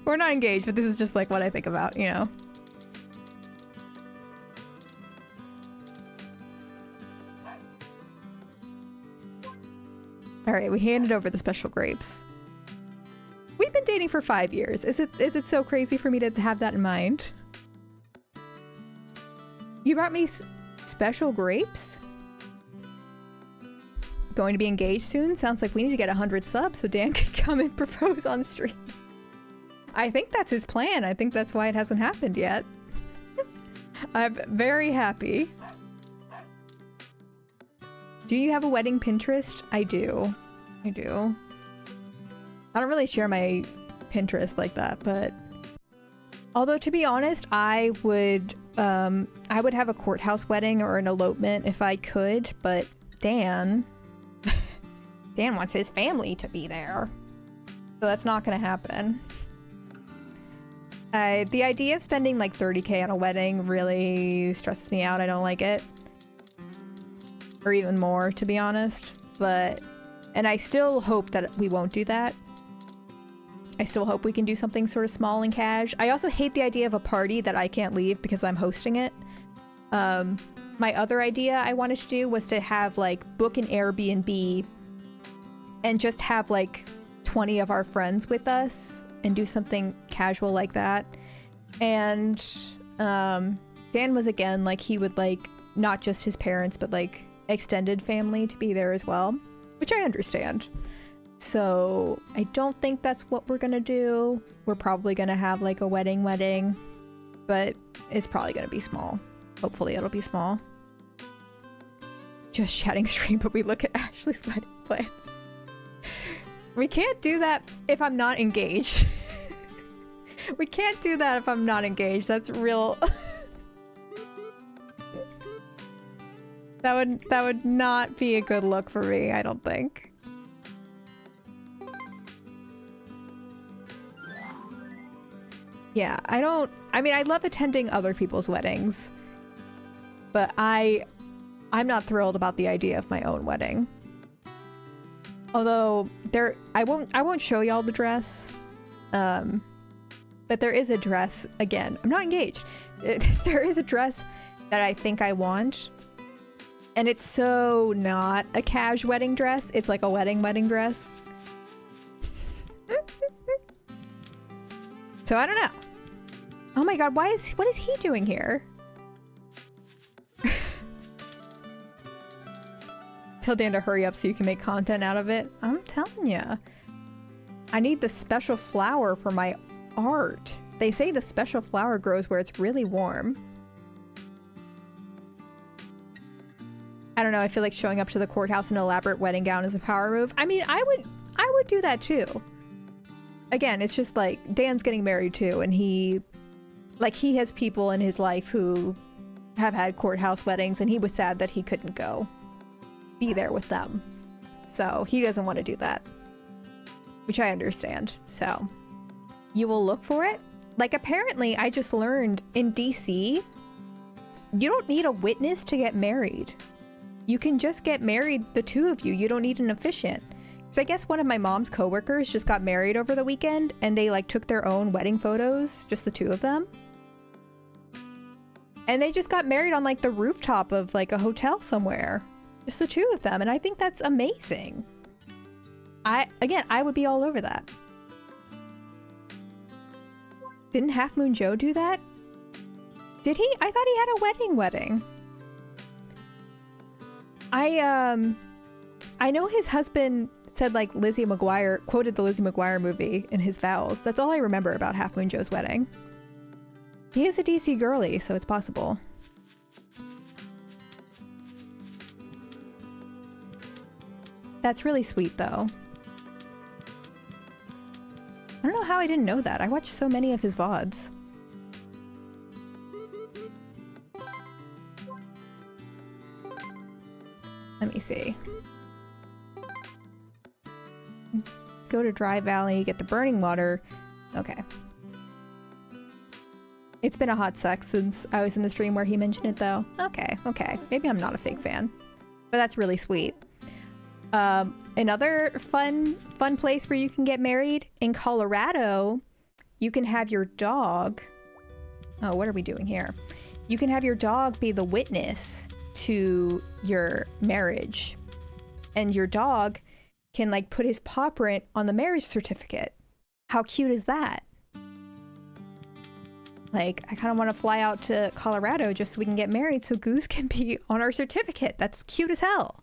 We're not engaged, but this is just like what I think about, you know? All right, we handed over the special grapes. We've been dating for 5 years. Is it so crazy for me to have that in mind? You brought me special grapes? Going to be engaged soon? Sounds like we need to get 100 subs so Dan can come and propose on stream. I think that's his plan. I think that's why it hasn't happened yet. I'm very happy. Do you have a wedding Pinterest? I do. I do. I don't really share my Pinterest like that, but... Although, to be honest, I would have a courthouse wedding or an elopement if I could, but Dan wants his family to be there. So that's not gonna happen. The idea of spending like 30K on a wedding really stresses me out. I don't like it. Or even more, to be honest. And I still hope that we won't do that. I still hope we can do something sort of small and cash. I also hate the idea of a party that I can't leave because I'm hosting it. My other idea I wanted to do was to have like book an Airbnb and just have like 20 of our friends with us and do something casual like that. And Dan was again like he would like not just his parents but like extended family to be there as well, which I understand. So I don't think that's what we're gonna do. We're probably gonna have like a wedding, but it's probably gonna be small. Hopefully it'll be small. Just chatting stream, but we look at Ashley's wedding plans. We can't do that if I'm not engaged. We can't do that if I'm not engaged. That's real. That would not be a good look for me, I don't think. Yeah, I mean, I love attending other people's weddings, but I'm not thrilled about the idea of my own wedding. Although I won't show y'all the dress, but there is a dress, again, I'm not engaged. There is a dress that I think I want, and it's so not a cash wedding dress, it's like a wedding dress. So I don't know. Oh my god, what is he doing here? Tell Dan to hurry up so you can make content out of it. I'm telling ya. I need the special flower for my art. They say the special flower grows where it's really warm. I don't know, I feel like showing up to the courthouse in an elaborate wedding gown is a power move. I mean, I would do that too. Again, it's just like Dan's getting married too, and he has people in his life who have had courthouse weddings, and he was sad that he couldn't be there with them. So he doesn't want to do that, which I understand. So you will look for it. Like, apparently I just learned in DC, you don't need a witness to get married. You can just get married, the two of you. You don't need an officiant. So I guess one of my mom's coworkers just got married over the weekend, and they like took their own wedding photos, just the two of them. And they just got married on like the rooftop of like a hotel somewhere. Just the two of them, and I think that's amazing. I would be all over that. Didn't Half Moon Joe do that? Did he? I thought he had a wedding. I know his husband said like Lizzie McGuire, quoted the Lizzie McGuire movie in his vows. That's all I remember about Half Moon Joe's wedding. He is a DC girly, so it's possible. That's really sweet, though. I don't know how I didn't know that. I watched so many of his VODs. Let me see. Go to Dry Valley, get the burning water. Okay. It's been a hot sec since I was in the stream where he mentioned it, though. Okay. Maybe I'm not a fake fan. But that's really sweet. Another fun place where you can get married in Colorado, you can have your dog. Oh, what are we doing here? You can have your dog be the witness to your marriage, and your dog can like put his paw print on the marriage certificate. How cute is that? Like, I kind of want to fly out to Colorado just so we can get married so Goose can be on our certificate. That's cute as hell.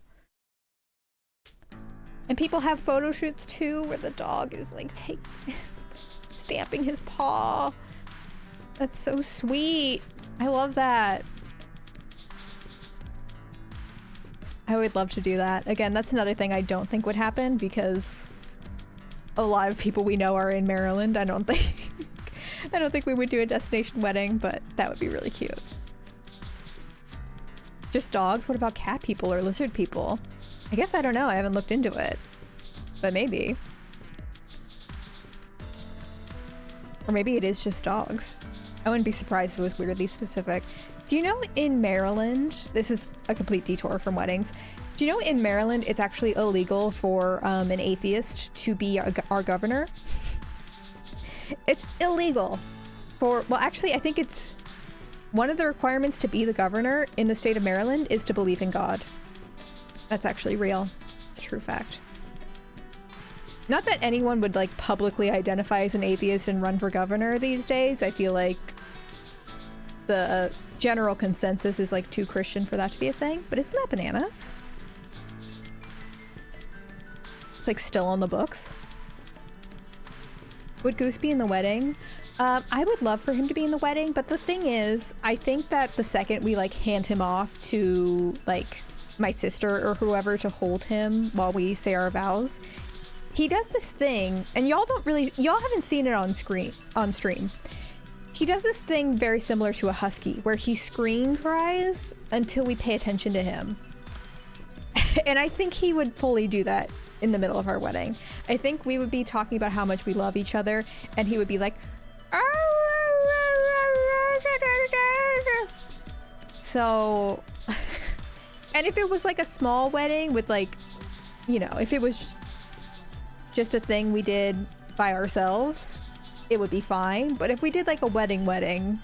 And people have photo shoots too where the dog is like stamping his paw. That's so sweet. I love that. I would love to do that. Again, that's another thing I don't think would happen because a lot of people we know are in Maryland. I don't think we would do a destination wedding, but that would be really cute. Just dogs? What about cat people or lizard people? I guess I don't know. I haven't looked into it, but maybe. Or maybe it is just dogs. I wouldn't be surprised if it was weirdly specific. Do you know in Maryland, this is a complete detour from weddings. Do you know in Maryland it's actually illegal for an atheist to be our governor? It's illegal for, well, actually, I think it's one of the requirements to be the governor in the state of Maryland is to believe in God. That's actually real. It's a true fact. Not that anyone would like publicly identify as an atheist and run for governor these days. I feel like the general consensus is like too Christian for that to be a thing, but isn't that bananas? It's like still on the books. Would Goose be in the wedding? I would love for him to be in the wedding, but the thing is, I think that the second we like hand him off to like my sister or whoever to hold him while we say our vows, he does this thing, and y'all haven't seen it on stream. He does this thing very similar to a husky, where he scream cries until we pay attention to him. And I think he would fully do that in the middle of our wedding. I think we would be talking about how much we love each other, and he would be like, so, and if it was like a small wedding with like, you know, if it was just a thing we did by ourselves, it would be fine. But if we did like a wedding,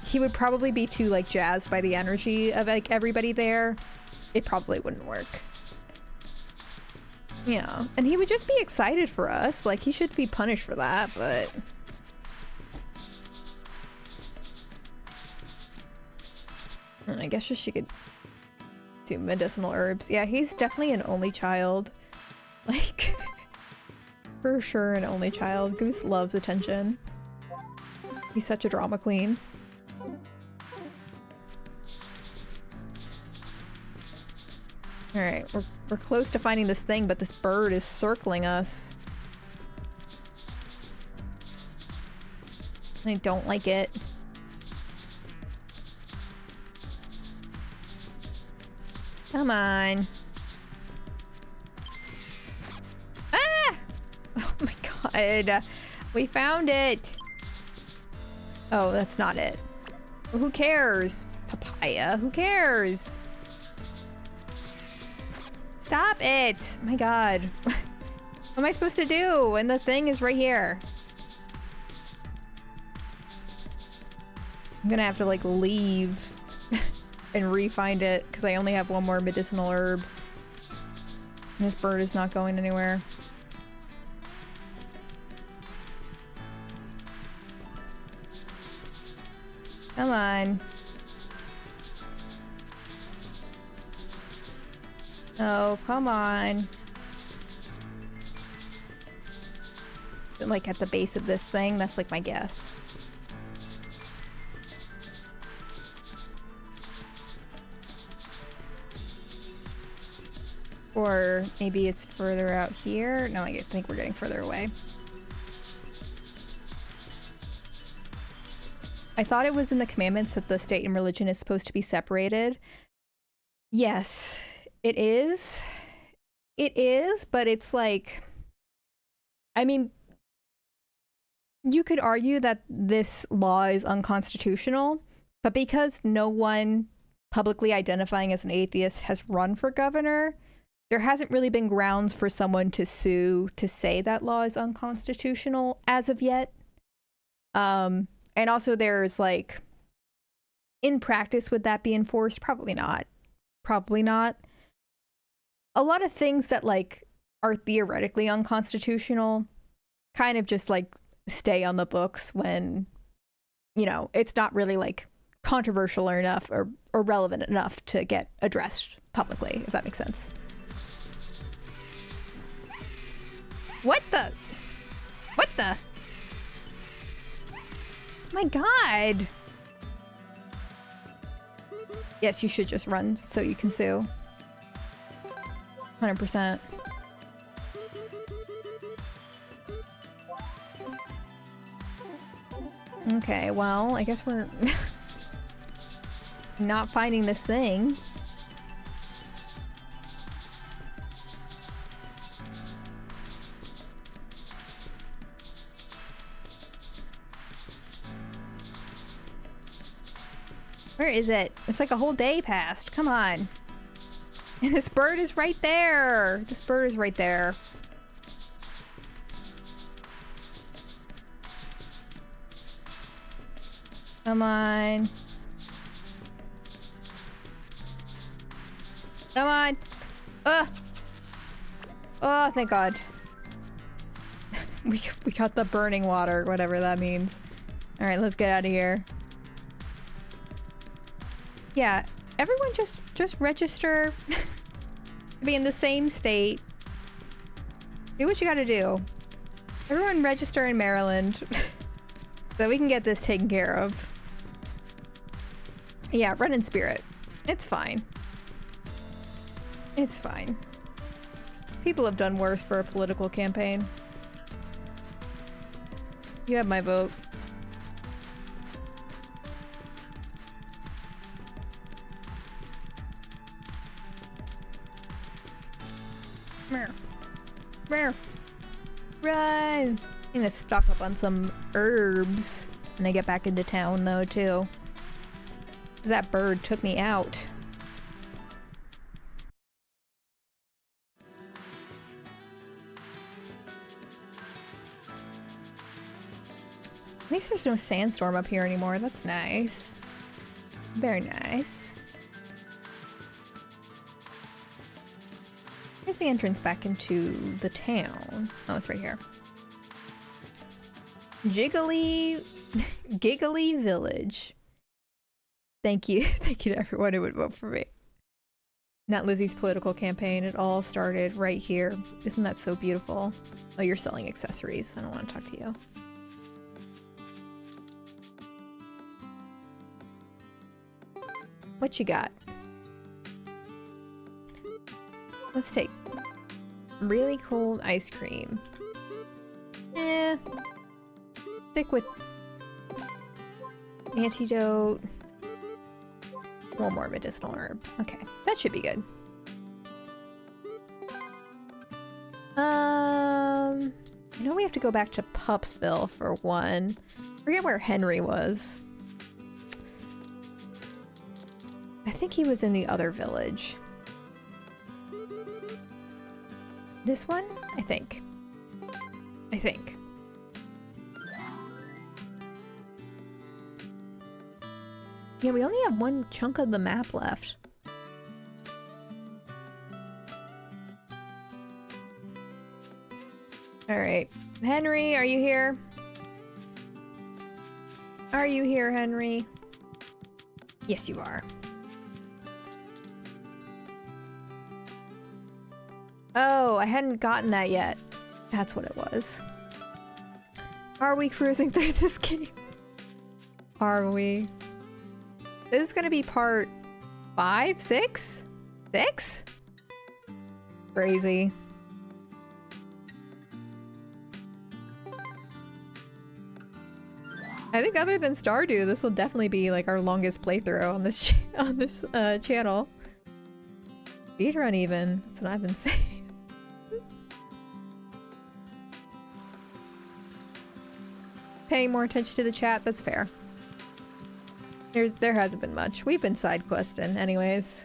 he would probably be too like jazzed by the energy of like everybody there. It probably wouldn't work. Yeah, and he would just be excited for us. Like, he should be punished for that, but... I guess she could do medicinal herbs. Yeah, he's definitely an only child. Like, for sure an only child. Goose loves attention. He's such a drama queen. Alright, we're close to finding this thing, but this bird is circling us. I don't like it. Come on. Ah! Oh my god. We found it. Oh, that's not it. Who cares? Papaya, who cares? Stop it! My god. What am I supposed to do? And the thing is right here. I'm gonna have to like leave and re-find it because I only have one more medicinal herb. And this bird is not going anywhere. Come on. Oh, come on. Like at the base of this thing, that's like my guess. Or maybe it's further out here. No, I think we're getting further away. I thought it was in the commandments that the state and religion is supposed to be separated. Yes, it is. It is, but it's like, I mean, you could argue that this law is unconstitutional, but because no one publicly identifying as an atheist has run for governor, there hasn't really been grounds for someone to sue to say that law is unconstitutional as of yet. And also there's like, in practice, would that be enforced? Probably not. Probably not. A lot of things that like are theoretically unconstitutional kind of just like stay on the books when, you know, it's not really like controversial or enough or relevant enough to get addressed publicly, if that makes sense. What the? What the? My God. Yes, you should just run so you can sue. 100%. Okay, well, I guess we're not finding this thing. Where is it? It's like a whole day passed. Come on. And this bird is right there. This bird is right there. Come on. Come on. Oh, thank God. we got the burning water, whatever that means. All right, let's get out of here. Yeah, everyone just register to be in the same state. Do what you gotta do. Everyone register in Maryland so we can get this taken care of. Yeah, run in spirit. It's fine. It's fine. People have done worse for a political campaign. You have my vote. Run! I'm gonna stock up on some herbs when I get back into town, though, too. 'Cause that bird took me out. At least there's no sandstorm up here anymore. That's nice. Very nice. Here's the entrance back into the town. Oh, it's right here. Giggly Village. Thank you. Thank you to everyone who would vote for me. Not Lizzie's political campaign. It all started right here. Isn't that so beautiful? Oh, you're selling accessories. I don't want to talk to you. What you got? Let's take really cold ice cream. Stick with antidote. One more medicinal herb. Okay, that should be good. I know we have to go back to Pupsville for one. Forget where Henry was. I think he was in the other village. This one? I think. Yeah, we only have one chunk of the map left. Alright. Henry, are you here? Are you here, Henry? Yes, you are. Oh, I hadn't gotten that yet. That's what it was. Are we cruising through this game? Are we? This is gonna be part 5, 6? 6? Crazy. I think other than Stardew, this will definitely be like our longest playthrough on this channel. Speedrun even. That's what I've been saying. Paying more attention to the chat, that's fair. There hasn't been much. We've been side questing anyways.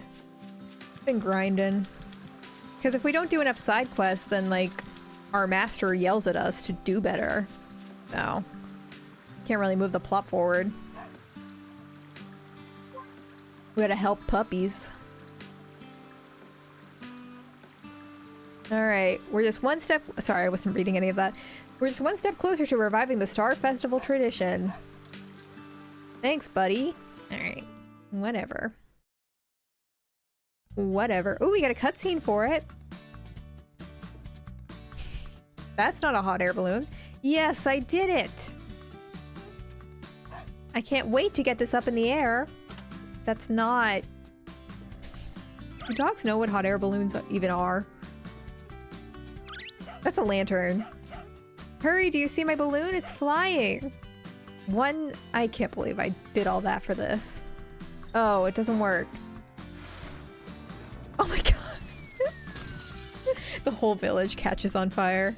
Been grinding. Because if we don't do enough side quests, then, like, our master yells at us to do better. So, can't really move the plot forward. We gotta help puppies. Alright, we're just one step- sorry, I wasn't reading any of that. We're just one step closer to reviving the Star Festival tradition. Thanks, buddy. Alright, whatever. Whatever. Oh, we got a cutscene for it. That's not a hot air balloon. Yes, I did it! I can't wait to get this up in the air. That's not... Do dogs know what hot air balloons even are? That's a lantern. Hurry, do you see my balloon? It's flying! I can't believe I did all that for this. Oh, it doesn't work. Oh my god. The whole village catches on fire.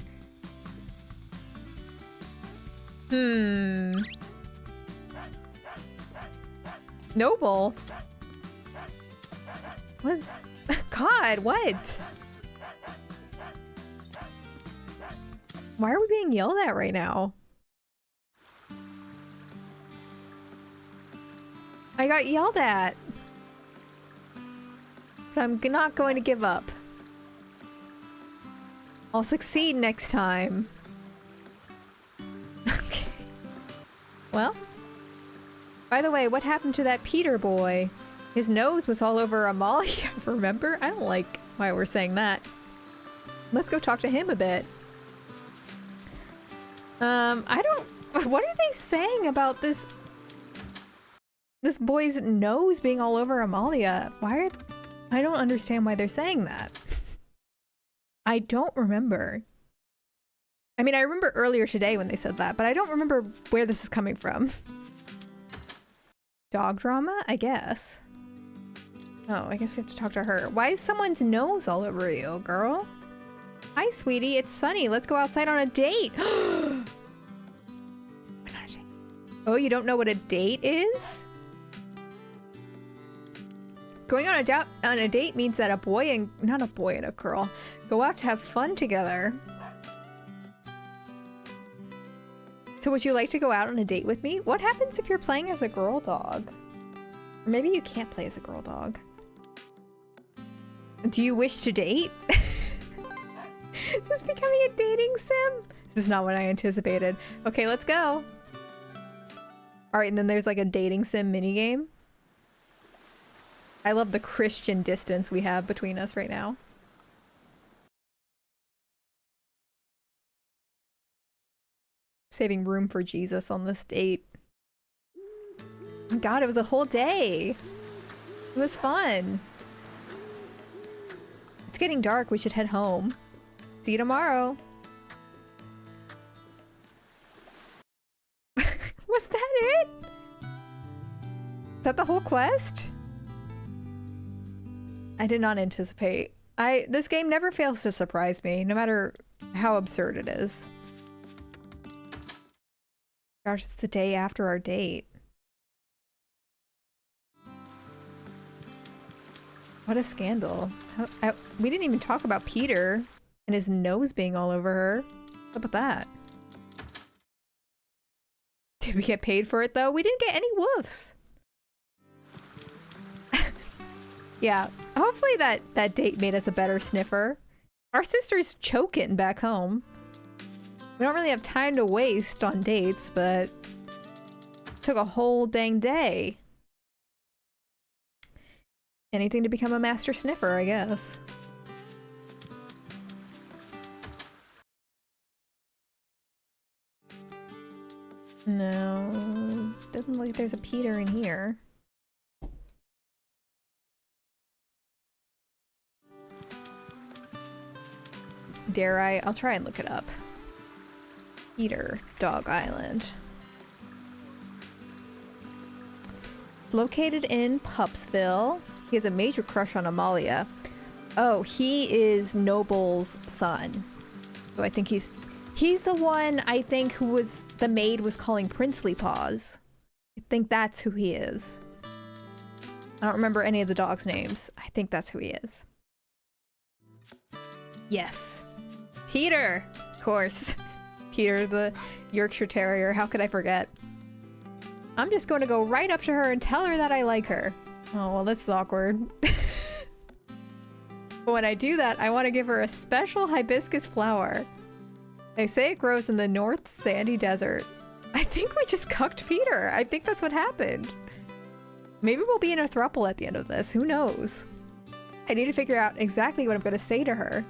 Noble? What? God, what? Why are we being yelled at right now? I got yelled at. But I'm not going to give up. I'll succeed next time. Okay. Well. By the way, what happened to that Peter boy? His nose was all over Amalia, remember? I don't like why we're saying that. Let's go talk to him a bit. I don't... What are they saying about this boy's nose being all over Amalia? Why are... I don't understand why they're saying that. I don't remember. I mean, I remember earlier today when they said that, but I don't remember where this is coming from. Dog drama? I guess. Oh, I guess we have to talk to her. Why is someone's nose all over you, girl? Hi, sweetie. It's sunny. Let's go outside on a date. Oh, you don't know what a date is? Going on a date means that not a boy and a girl, go out to have fun together. So would you like to go out on a date with me? What happens if you're playing as a girl dog? Or maybe you can't play as a girl dog. Do you wish to date? Is this becoming a dating sim? This is not what I anticipated. Okay, let's go. Alright, and then there's like a dating sim minigame. I love the Christian distance we have between us right now. Saving room for Jesus on this date. Oh God, it was a whole day. It was fun. It's getting dark. We should head home. See you tomorrow. Was that it? Is that the whole quest? I did not anticipate. This game never fails to surprise me, no matter how absurd it is. Gosh, it's the day after our date. What a scandal. We didn't even talk about Peter and his nose being all over her. What's up with that? Did we get paid for it though? We didn't get any woofs. Yeah, hopefully that date made us a better sniffer. Our sister's choking back home. We don't really have time to waste on dates, but it took a whole dang day. Anything to become a master sniffer, I guess. No, doesn't look like there's a Peter in here. Dare I? I'll try and look it up. Peter, Dog Island. Located in Pupsville. He has a major crush on Amalia. Oh, he is Noble's son. So I think he's the one, I think, who was the maid was calling Princely Paws. I think that's who he is. I don't remember any of the dogs' names. I think that's who he is. Yes. Peter! Of course. Peter, the Yorkshire Terrier. How could I forget? I'm just going to go right up to her and tell her that I like her. Oh, well, this is awkward. But when I do that, I want to give her a special hibiscus flower. They say it grows in the North Sandy Desert. I think we just cucked Peter. I think that's what happened. Maybe we'll be in a throuple at the end of this. Who knows? I need to figure out exactly what I'm going to say to her.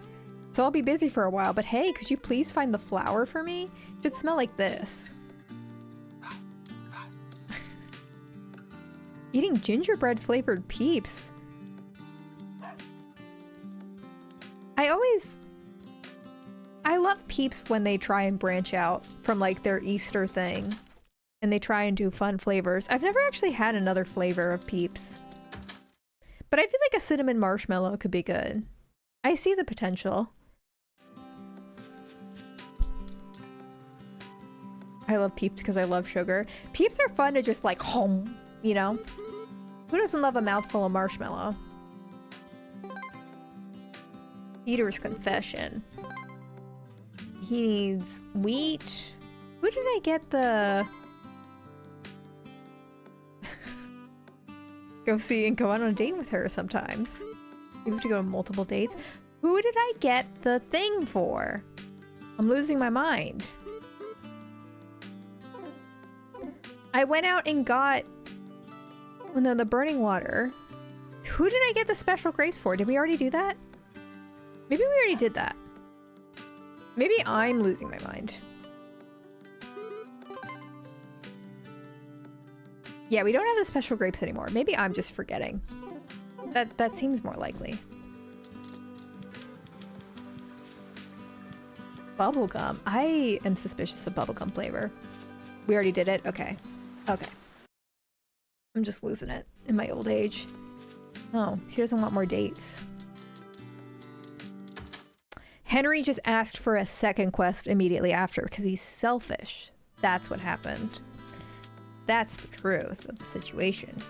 So I'll be busy for a while, but hey, could you please find the flower for me? It should smell like this. Eating gingerbread flavored Peeps. I love Peeps when they try and branch out from like their Easter thing and they try and do fun flavors. I've never actually had another flavor of Peeps, but I feel like a cinnamon marshmallow could be good. I see the potential. I love Peeps because I love sugar. Peeps are fun to just like home, you know? Who doesn't love a mouthful of marshmallow? Peter's confession. He needs wheat. Who did I get the... go see and go on a date with her sometimes. You have to go to multiple dates. Who did I get the thing for? I'm losing my mind. I went out and got... oh no, the burning water. Who did I get the special grapes for? Did we already do that? Maybe we already did that. Maybe I'm losing my mind. Yeah, we don't have the special grapes anymore. Maybe I'm just forgetting. That seems more likely. Bubblegum. I am suspicious of bubblegum flavor. We already did it? Okay. Okay. I'm just losing it in my old age. Oh, she doesn't want more dates. Henry just asked for a second quest immediately after because he's selfish. That's what happened. That's the truth of the situation.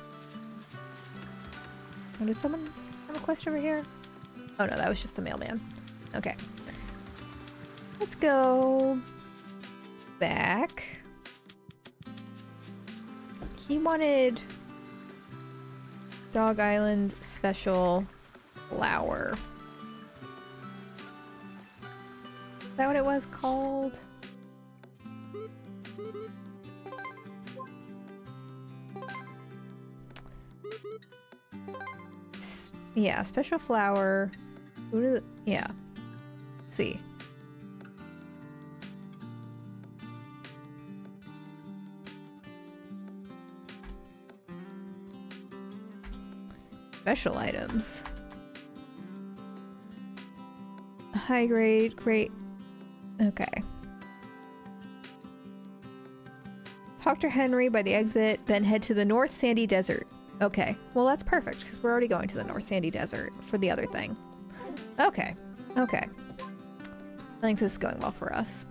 Oh, did someone have a quest over here? Oh no, that was just the mailman. Okay. Let's go back. He wanted Dog Island special flower. Is that what it was called? Yeah, special flower. What is it? Yeah. Let's see. Special items. High grade, great. Okay. Talk to Henry by the exit, then head to the North Sandy Desert. Okay. Well, that's perfect, because we're already going to the North Sandy Desert for the other thing. Okay. Okay. I think this is going well for us.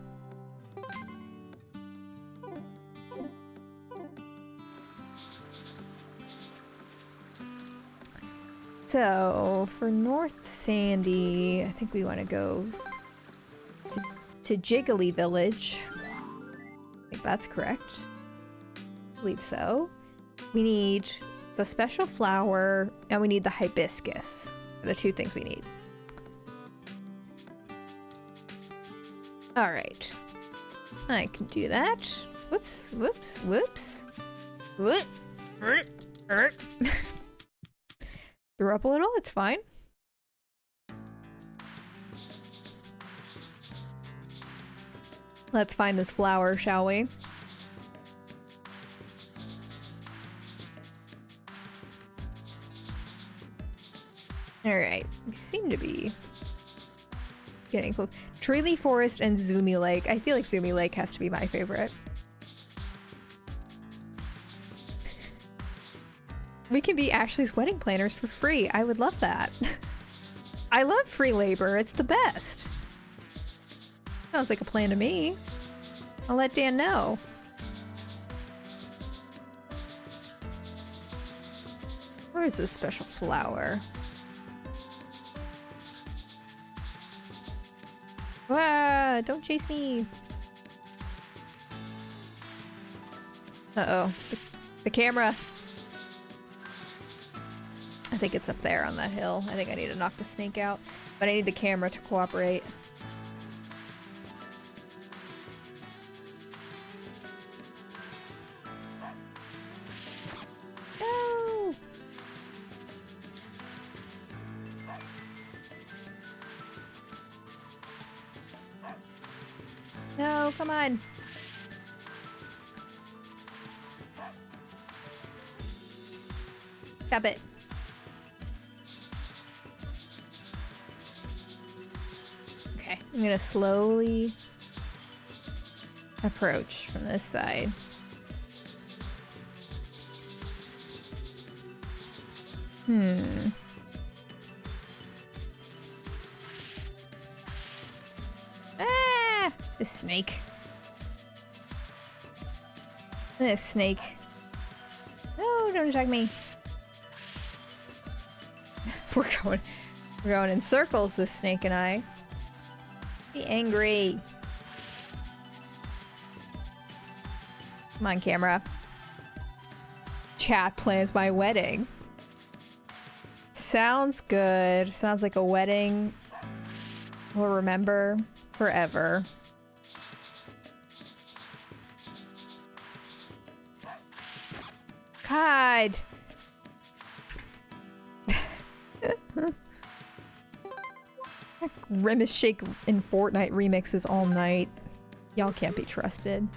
So, for North Sandy, I think we want to go to Jiggly Village. I think that's correct. I believe so. We need the special flower, and we need the hibiscus. The two things we need. Alright. I can do that. Whoops, whoops, whoops. Whoop. Threw up a little, it's fine. Let's find this flower, shall we? Alright, we seem to be getting close. Treeley Forest and Zumi Lake. I feel like Zumi Lake has to be my favorite. We can be Ashley's wedding planners for free. I would love that. I love free labor. It's the best. Sounds like a plan to me. I'll let Dan know. Where is this special flower? Ah, don't chase me. Uh-oh. The camera. I think it's up there on that hill. I think I need to knock the snake out. But I need the camera to cooperate. No! No, come on. Stop it. Okay, I'm gonna slowly approach from this side. Ah! This snake. This snake. No, don't attack me. We're going in circles, this snake and I. Be angry. Come on, camera. Chat plans my wedding. Sounds good. Sounds like a wedding we'll remember forever. God. Grimace Shake in Fortnite remixes all night. Y'all can't be trusted.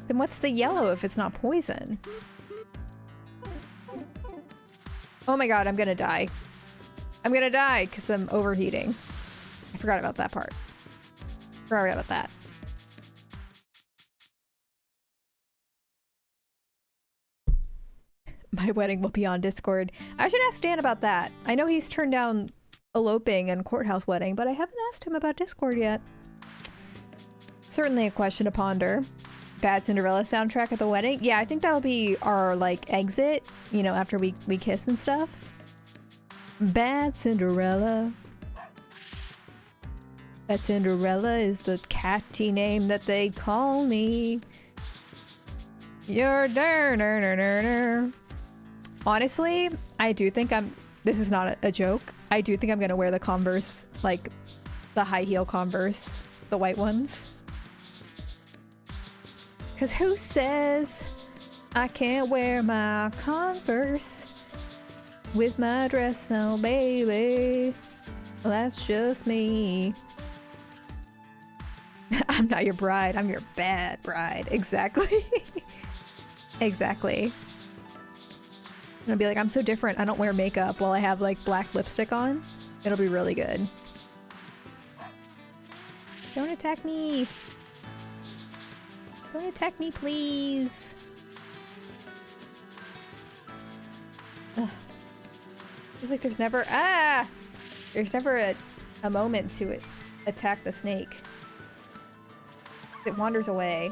Then what's the yellow if it's not poison? Oh my god, I'm gonna die. I'm gonna die because I'm overheating. I forgot about that part. Forgot about that. My wedding will be on Discord. I should ask Dan about that. I know he's turned down eloping and courthouse wedding, but I haven't asked him about Discord yet. Certainly a question to ponder. Bad Cinderella soundtrack at the wedding? Yeah, I think that'll be our, like, exit, you know, after we kiss and stuff. Bad Cinderella. Bad Cinderella is the catty name that they call me. You're der. Honestly, I do think this is not a joke. I do think I'm gonna wear the Converse, like the high heel Converse, the white ones. Cause who says I can't wear my Converse with my dress now, baby? Well, that's just me. I'm not your bride, I'm your bad bride. Exactly. Exactly. I'm gonna be like, I'm so different. I don't wear makeup while I have like black lipstick on. It'll be really good. Don't attack me. Don't attack me, please. Ugh. It's like there's never there's never a moment to attack the snake. It wanders away.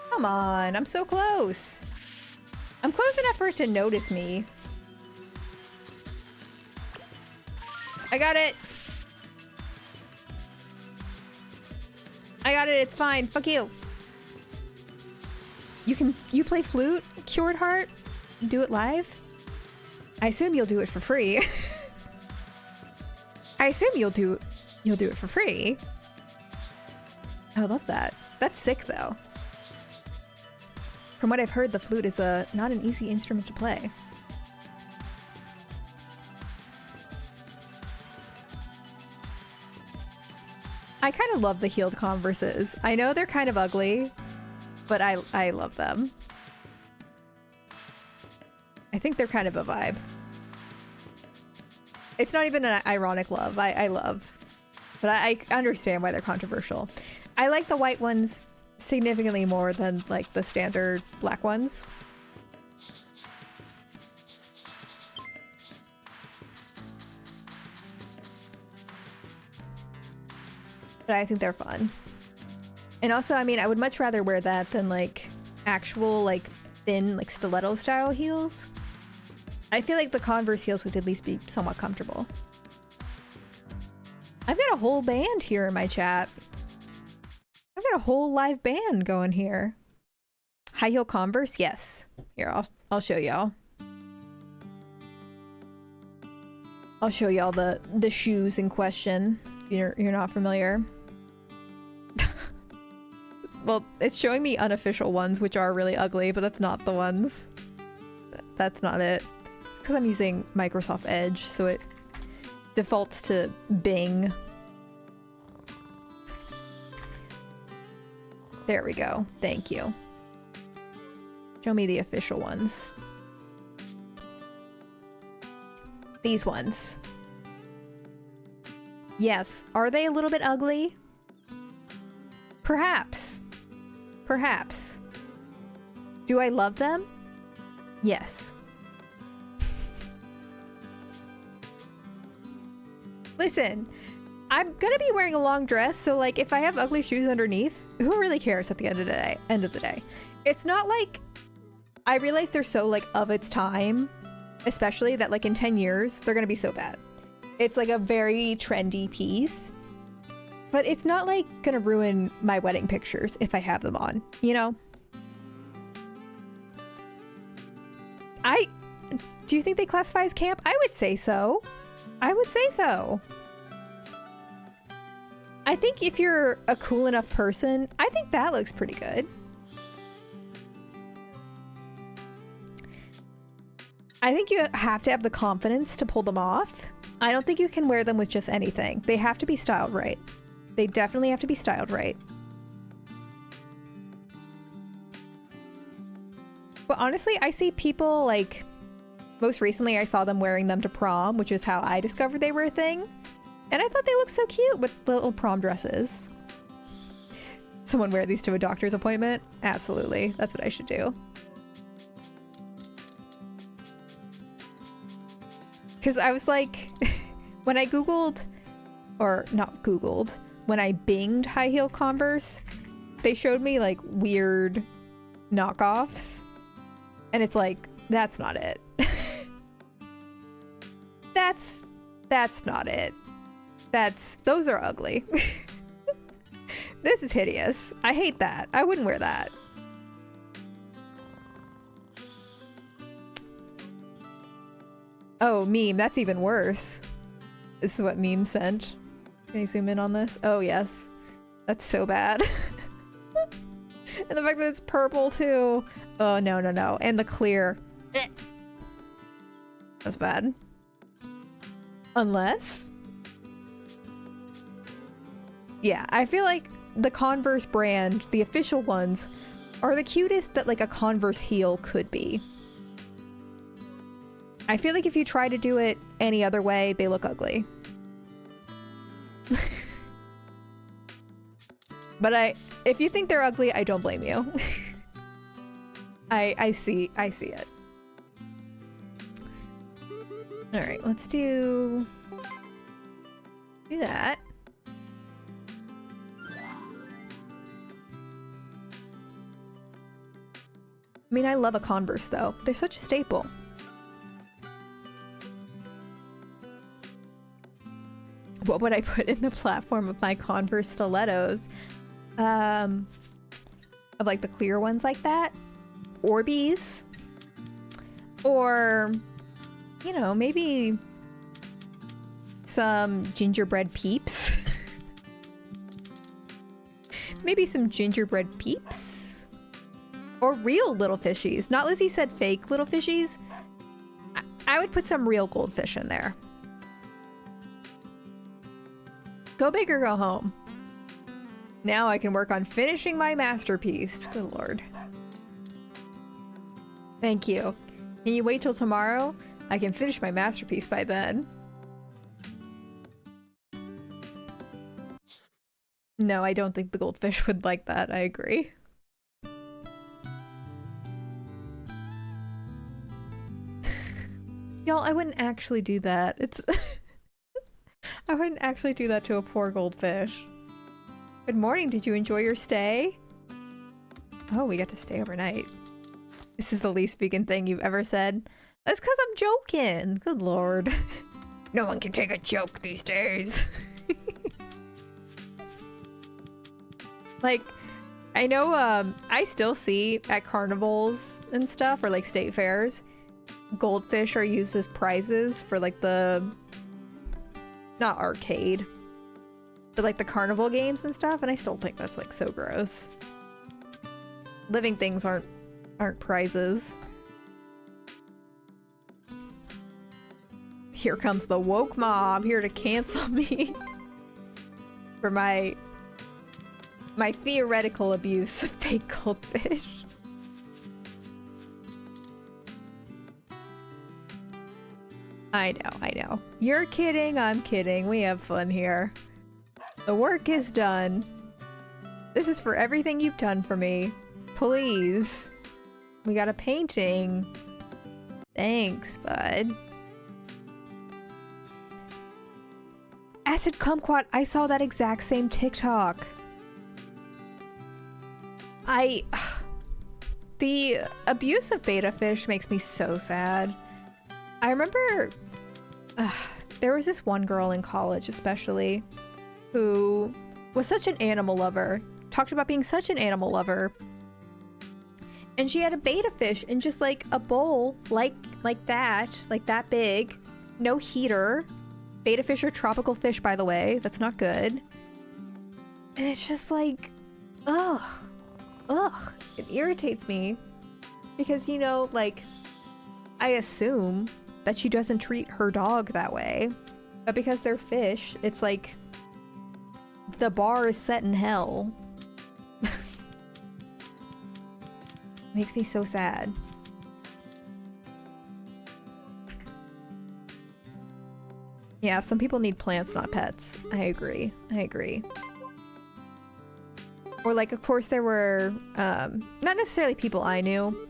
Come on, I'm so close. I'm close enough for it to notice me. I got it. I got it, it's fine. Fuck you. You play flute, Cured Heart? Do it live? I assume you'll do it for free. I assume you'll do it for free. I would love that. That's sick though. From what I've heard, the flute is not an easy instrument to play. I kind of love the heeled Converses. I know they're kind of ugly, but I love them. I think they're kind of a vibe. It's not even an ironic love. I love. But I understand why they're controversial. I like the white ones significantly more than like the standard black ones. But I think they're fun. And also, I mean, I would much rather wear that than like actual like thin like stiletto style heels. I feel like the Converse heels would at least be somewhat comfortable. I've got a whole band here in my chat. I've got a whole live band going here. High heel Converse? Yes. Here, I'll show y'all. I'll show y'all the shoes in question. You're not familiar. Well, it's showing me unofficial ones, which are really ugly, but that's not the ones. That's not it. It's because I'm using Microsoft Edge, so it defaults to Bing. There we go. Thank you. Show me the official ones. These ones. Yes. Are they a little bit ugly? Perhaps. Perhaps. Do I love them? Yes. Listen, I'm gonna be wearing a long dress, so like if I have ugly shoes underneath, who really cares at the end of the day? It's not like I realize they're so like of its time, especially that like in 10 years they're gonna be so bad. It's like a very trendy piece, but it's not like gonna ruin my wedding pictures if I have them on, you know? Do you think they classify as camp? I would say so. I would say so. I think if you're a cool enough person, I think that looks pretty good. I think you have to have the confidence to pull them off. I don't think you can wear them with just anything. They have to be styled right. They definitely have to be styled right. But honestly, I see people like, most recently I saw them wearing them to prom, which is how I discovered they were a thing. And I thought they looked so cute with the little prom dresses. Someone wear these to a doctor's appointment? Absolutely. That's what I should do. Because I was like, when I Googled, or not Googled, when I binged high heel Converse, they showed me like weird knockoffs. And it's like, that's not it. That's not it. Those are ugly. This is hideous. I hate that. I wouldn't wear that. Oh, meme. That's even worse. This is what meme sent. Can you zoom in on this? Oh, yes. That's so bad. And the fact that it's purple, too. Oh, no, no, no. And the clear. That's bad. Unless... Yeah, I feel like the Converse brand, the official ones, are the cutest that like a Converse heel could be. I feel like if you try to do it any other way, they look ugly. But if you think they're ugly, I don't blame you. I see it. All right, let's do that. I mean, I love a Converse though. They're such a staple. What would I put in the platform of my Converse stilettos? Of like the clear ones like that? Orbeez? Or, you know, maybe some gingerbread peeps? Maybe some gingerbread peeps? Or real little fishies. Not Lizzie said fake little fishies. I would put some real goldfish in there. Go big or go home. Now I can work on finishing my masterpiece. Good lord. Thank you. Can you wait till tomorrow? I can finish my masterpiece by then. No, I don't think the goldfish would like that. I agree. Y'all, I wouldn't actually do that. I wouldn't actually do that to a poor goldfish. Good morning. Did you enjoy your stay? Oh, we got to stay overnight. This is the least vegan thing you've ever said. That's because I'm joking. Good lord. No one can take a joke these days. Like, I know I still see at carnivals and stuff, or like state fairs, goldfish are used as prizes for like the, not arcade, but like the carnival games and stuff, and I still think that's like so gross. Living things aren't prizes. Here comes the woke mob, here to cancel me for my theoretical abuse of fake goldfish. I know. You're kidding, I'm kidding. We have fun here. The work is done. This is for everything you've done for me. Please. We got a painting. Thanks, bud. Acid Kumquat, I saw that exact same TikTok. The abuse of betta fish makes me so sad. I remember there was this one girl in college especially who was such an animal lover, talked about being such an animal lover, and she had a betta fish in just like a bowl like that big, no heater. Betta fish are tropical fish, by the way. That's not good. And it's just like, ugh. It irritates me because, you know, like, I assume that she doesn't treat her dog that way, but because they're fish, it's like the bar is set in hell. Makes me so sad. Yeah, some people need plants, not pets. I agree. Or like, of course, there were not necessarily people I knew,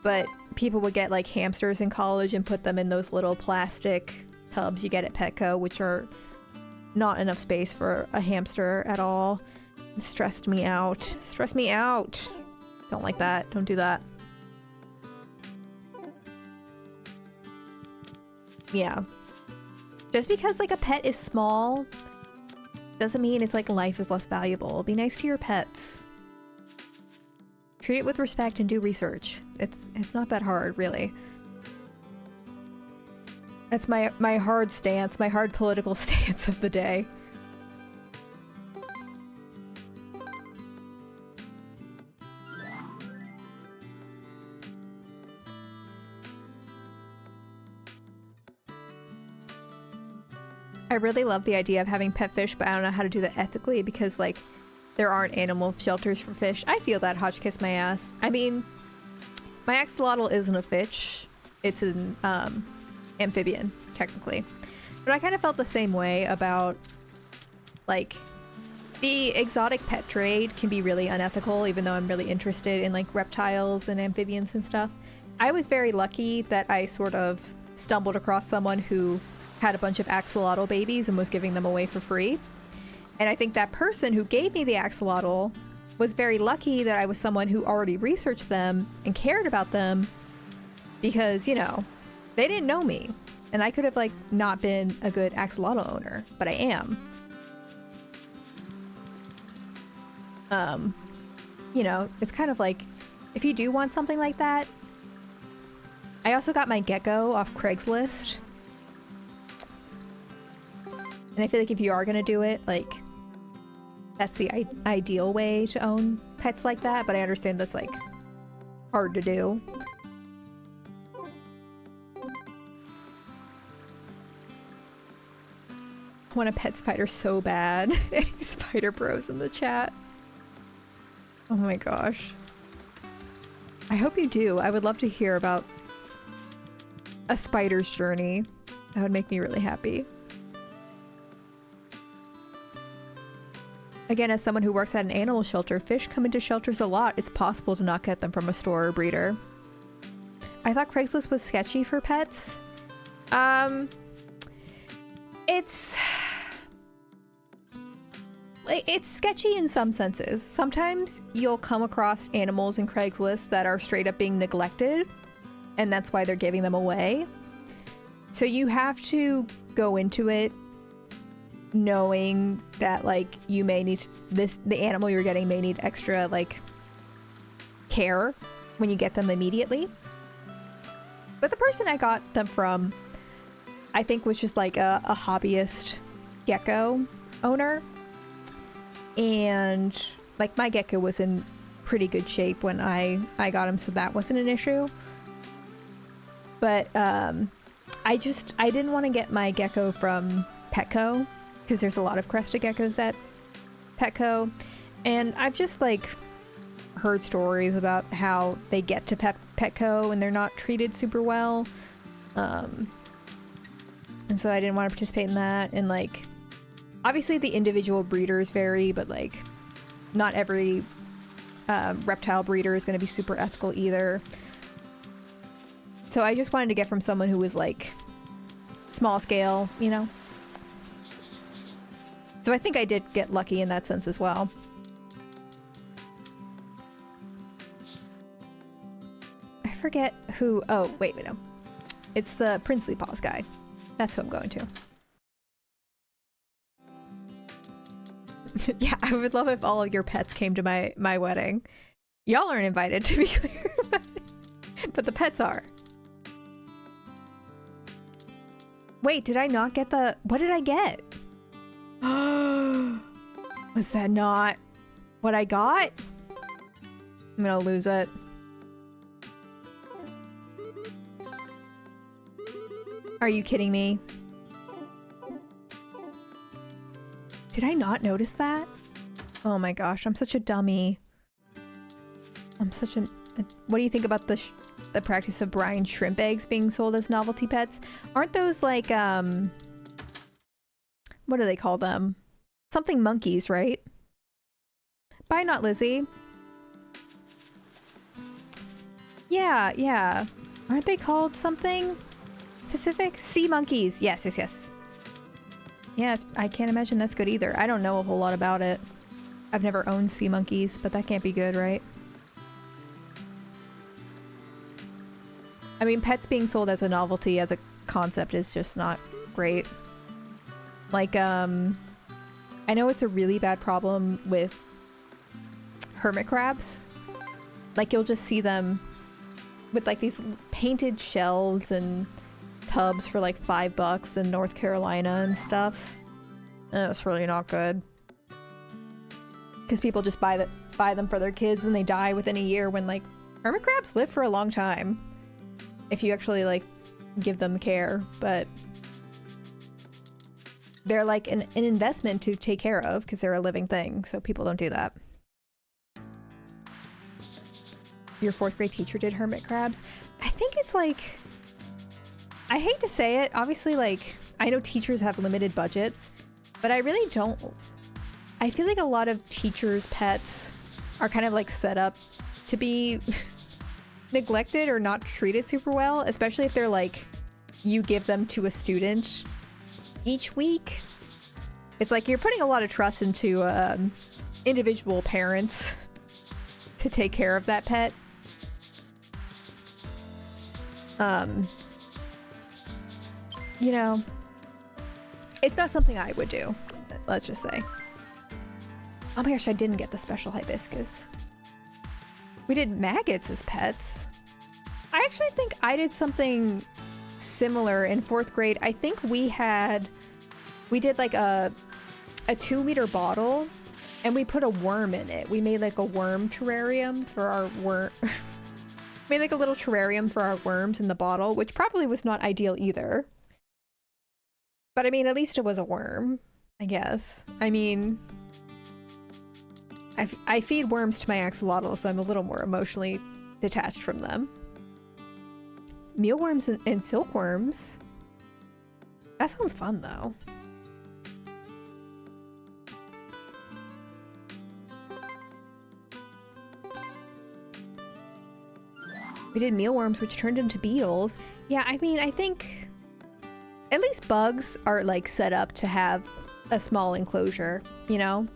but people would get like hamsters in college and put them in those little plastic tubs you get at Petco, which are not enough space for a hamster at all. It stressed me out. Don't like that. Don't do that. Yeah. Just because like a pet is small doesn't mean it's like life is less valuable. Be nice to your pets. Treat it with respect and do research. It's not that hard, really. That's my hard stance, my hard political stance of the day. I really love the idea of having pet fish, but I don't know how to do that ethically because, like, there aren't animal shelters for fish. I feel that, Hotch kiss my ass. I mean, my axolotl isn't a fish. It's an amphibian, technically. But I kind of felt the same way about, like, the exotic pet trade can be really unethical, even though I'm really interested in, like, reptiles and amphibians and stuff. I was very lucky that I sort of stumbled across someone who had a bunch of axolotl babies and was giving them away for free. And I think that person who gave me the axolotl was very lucky that I was someone who already researched them and cared about them because, you know, they didn't know me. And I could have, like, not been a good axolotl owner, but I am. You know, it's kind of like, if you do want something like that. I also got my gecko off Craigslist. And I feel like if you are gonna do it, like, that's the ideal way to own pets like that, but I understand that's, like, hard to do. I want a pet spider so bad. Any spider bros in the chat. Oh my gosh. I hope you do. I would love to hear about a spider's journey. That would make me really happy. Again, as someone who works at an animal shelter, fish come into shelters a lot. It's possible to not get them from a store or breeder. I thought Craigslist was sketchy for pets. It's... it's sketchy in some senses. Sometimes you'll come across animals in Craigslist that are straight up being neglected, and that's why they're giving them away. So you have to go into it knowing that, like, you may need the animal you're getting may need extra, like, care when you get them immediately. But the person I got them from, I think, was just like a hobbyist gecko owner. And like, my gecko was in pretty good shape when I got him, so that wasn't an issue. But I didn't want to get my gecko from Petco, because there's a lot of crested geckos at Petco. And I've just, like, heard stories about how they get to Petco and they're not treated super well. And so I didn't want to participate in that. And, like, obviously the individual breeders vary, but, like, not every reptile breeder is going to be super ethical either. So I just wanted to get from someone who was, like, small scale, you know? So I think I did get lucky in that sense as well. I forget who... Oh, wait, no. It's the Princely Paws guy. That's who I'm going to. Yeah, I would love if all of your pets came to my wedding. Y'all aren't invited, to be clear. But the pets are. Wait, did I not get the... What did I get? Was that not what I got? I'm gonna lose it. Are you kidding me? Did I not notice that? Oh my gosh, I'm such a dummy. I'm such an... What do you think about the practice of brine shrimp eggs being sold as novelty pets? Aren't those like, what do they call them? Something monkeys, right? Bye, Not Lizzie. Yeah, yeah. Aren't they called something specific? Sea monkeys. Yes, yes, yes. Yeah, I can't imagine that's good either. I don't know a whole lot about it. I've never owned sea monkeys, but that can't be good, right? I mean, pets being sold as a novelty, as a concept, is just not great. Like, I know it's a really bad problem with hermit crabs. Like, you'll just see them with, like, these painted shells and tubs for, like, $5 in North Carolina and stuff. And it's really not good. Because people just buy them for their kids and they die within a year, when, like, hermit crabs live for a long time if you actually, like, give them care. But they're like an investment to take care of because they're a living thing, so people don't do that. Your 4th grade teacher did hermit crabs? I think it's like... I hate to say it, obviously, like, I know teachers have limited budgets, but I really don't... I feel like a lot of teachers' pets are kind of, like, set up to be neglected or not treated super well, especially if they're, like, you give them to a student each week. It's like you're putting a lot of trust into individual parents to take care of that pet. You know, it's not something I would do, let's just say. Oh my gosh, I didn't get the special hibiscus. We did maggots as pets. I actually think I did something similar in 4th grade. I think we did like a 2-liter bottle and we put a worm in it. We made like a worm terrarium for our made like a little terrarium for our worms in the bottle, which probably was not ideal either. But I mean, at least it was a worm, I guess. I mean, I feed worms to my axolotl, so I'm a little more emotionally detached from them. Mealworms and silkworms. That sounds fun, though. We did mealworms, which turned into beetles. Yeah, I mean, I think at least bugs are, like, set up to have a small enclosure, you know?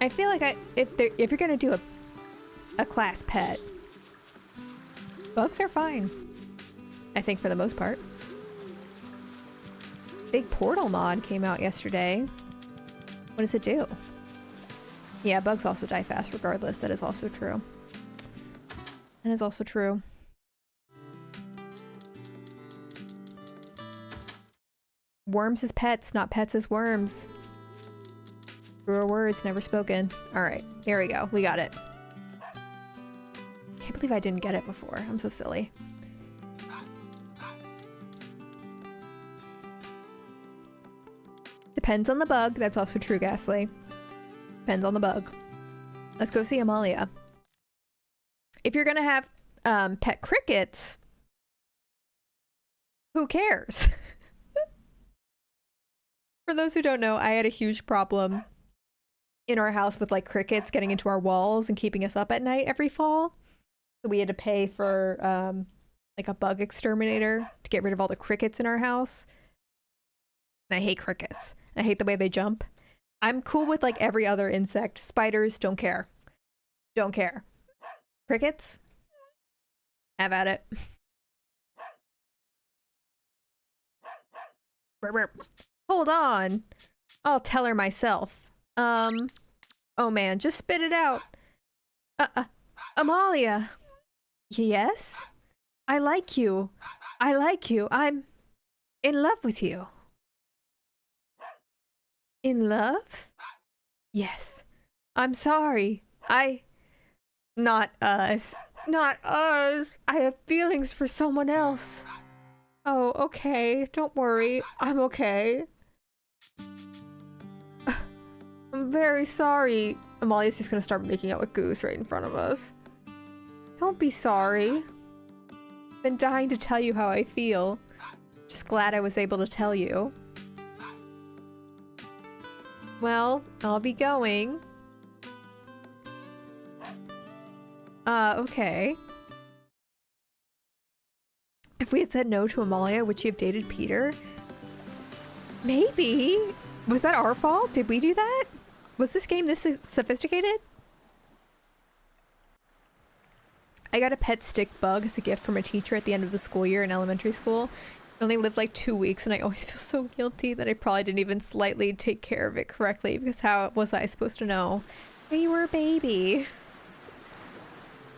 I feel like if you're gonna do a class pet, bugs are fine. I think for the most part. Big Portal mod came out yesterday. What does it do? Yeah, bugs also die fast regardless. That is also true. That is also true. Worms as pets, not pets as worms. Truer words never spoken. Alright, here we go. We got it. Can't believe I didn't get it before. I'm so silly. Depends on the bug. That's also true, Ghastly. Depends on the bug. Let's go see Amalia. If you're gonna have pet crickets, who cares? For those who don't know, I had a huge problem in our house with like crickets getting into our walls and keeping us up at night every fall. So we had to pay for like a bug exterminator to get rid of all the crickets in our house. And I hate crickets. I hate the way they jump. I'm cool with like every other insect. Spiders, don't care. Don't care. Crickets? Have at it. Hold on. I'll tell her myself. Oh man, just spit it out. Amalia. Yes? I like you. I like you. I'm in love with you. In love? Yes. I'm sorry. Not us. Not us. I have feelings for someone else. Oh, okay. Don't worry. I'm okay. I'm very sorry. Amalia's just gonna start making out with Goose right in front of us. Don't be sorry. I've been dying to tell you how I feel. Just glad I was able to tell you. Well, I'll be going. Okay. If we had said no to Amalia, would she have dated Peter? Maybe. Was that our fault? Did we do that? Was this game this sophisticated? I got a pet stick bug as a gift from a teacher at the end of the school year in elementary school. I only lived like 2 weeks and I always feel so guilty that I probably didn't even slightly take care of it correctly because how was I supposed to know? Hey, you were a baby.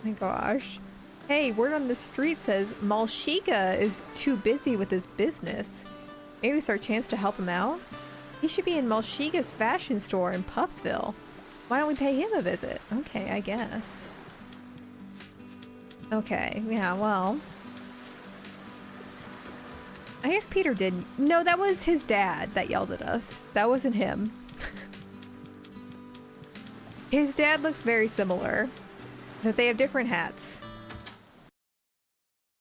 Oh my gosh. Hey, word on the street says Malshiga is too busy with his business. Maybe it's our chance to help him out? He should be in Malshiga's fashion store in Pupsville. Why don't we pay him a visit? Okay, I guess. Okay, yeah, well. I guess Peter did. No, that was his dad that yelled at us. That wasn't him. His dad looks very similar. But they have different hats.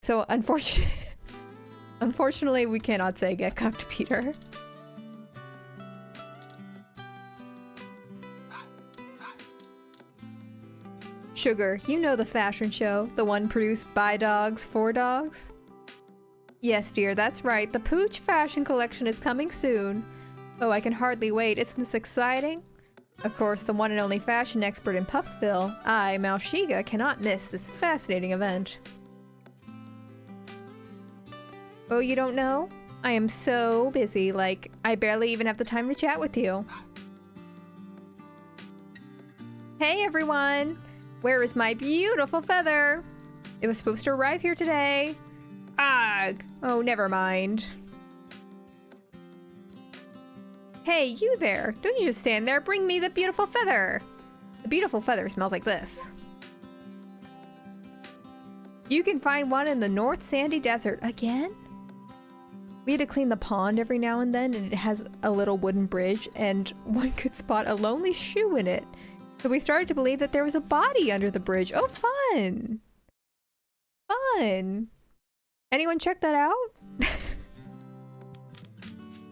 So, unfortunately, we cannot say get cucked, Peter. Sugar, you know the fashion show, the one produced by dogs for dogs? Yes, dear, that's right. The Pooch fashion collection is coming soon. Oh, I can hardly wait. Isn't this exciting? Of course, the one and only fashion expert in Pupsville, I, Malshiga, cannot miss this fascinating event. Oh, you don't know? I am so busy, like, I barely even have the time to chat with you. Hey, everyone! Where is my beautiful feather? It was supposed to arrive here today. Ugh! Oh, never mind. Hey, you there! Don't you just stand there, bring me the beautiful feather! The beautiful feather smells like this. You can find one in the North Sandy Desert. Again? We had to clean the pond every now and then, and it has a little wooden bridge, and one could spot a lonely shoe in it. So we started to believe that there was a body under the bridge. Oh, fun! Fun! Anyone check that out?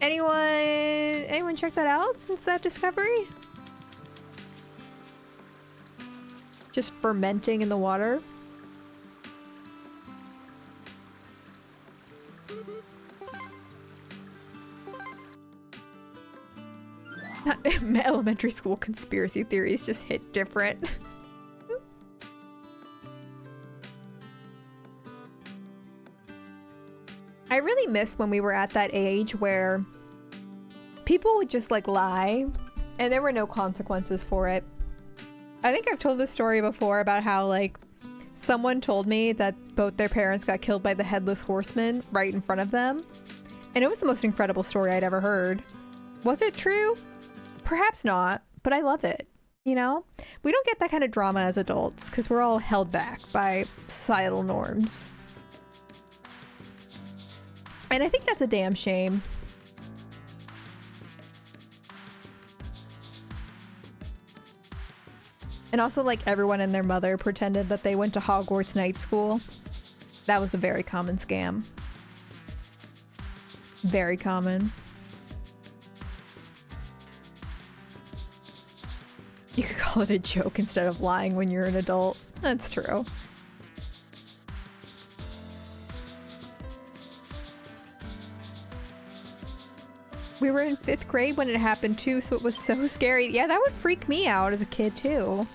Anyone check that out since that discovery? Just fermenting in the water. elementary school conspiracy theories just hit different. I really missed when we were at that age where people would just like lie and there were no consequences for it. I think I've told this story before about how like someone told me that both their parents got killed by the Headless Horseman right in front of them. And it was the most incredible story I'd ever heard. Was it true? Perhaps not, but I love it. You know? We don't get that kind of drama as adults because we're all held back by societal norms. And I think that's a damn shame. And also, like, everyone and their mother pretended that they went to Hogwarts night school. That was a very common scam. Very common. You could call it a joke instead of lying when you're an adult. That's true. We were in 5th grade when it happened too, so it was so scary. Yeah, that would freak me out as a kid too.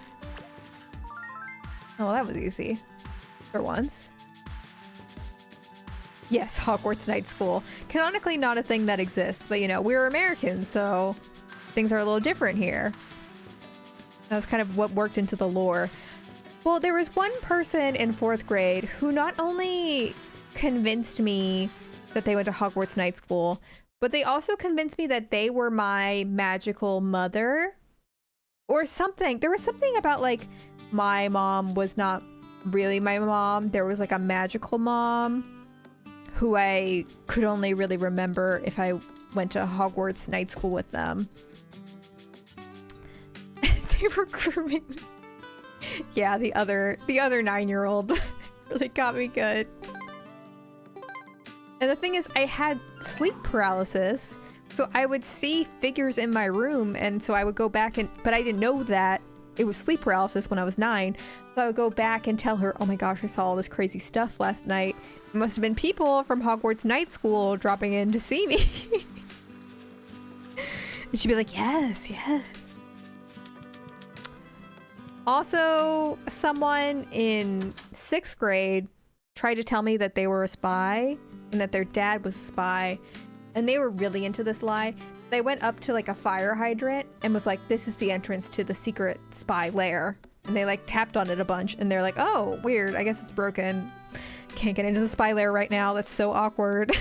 Oh, well, that was easy. For once. Yes, Hogwarts Night School. Canonically not a thing that exists, but you know, we're Americans, so things are a little different here. That was kind of what worked into the lore. Well, there was one person in 4th grade who not only convinced me that they went to Hogwarts Night School, but they also convinced me that they were my magical mother or something. There was something about like my mom was not really my mom. There was like a magical mom who I could only really remember if I went to Hogwarts Night School with them. They were grooming me. Yeah, the other 9-year-old really got me good. And the thing is, I had sleep paralysis, so I would see figures in my room, and so I would go back but I didn't know that it was sleep paralysis when I was 9, so I would go back and tell her, oh my gosh, I saw all this crazy stuff last night. It must have been people from Hogwarts Night School dropping in to see me. And she'd be like, yes, yes. Also, someone in 6th grade tried to tell me that they were a spy and that their dad was a spy, and they were really into this lie. They went up to like a fire hydrant and was like, this is the entrance to the secret spy lair, and they like tapped on it a bunch and they're like, oh weird, I guess it's broken, can't get into the spy lair right now, that's so awkward.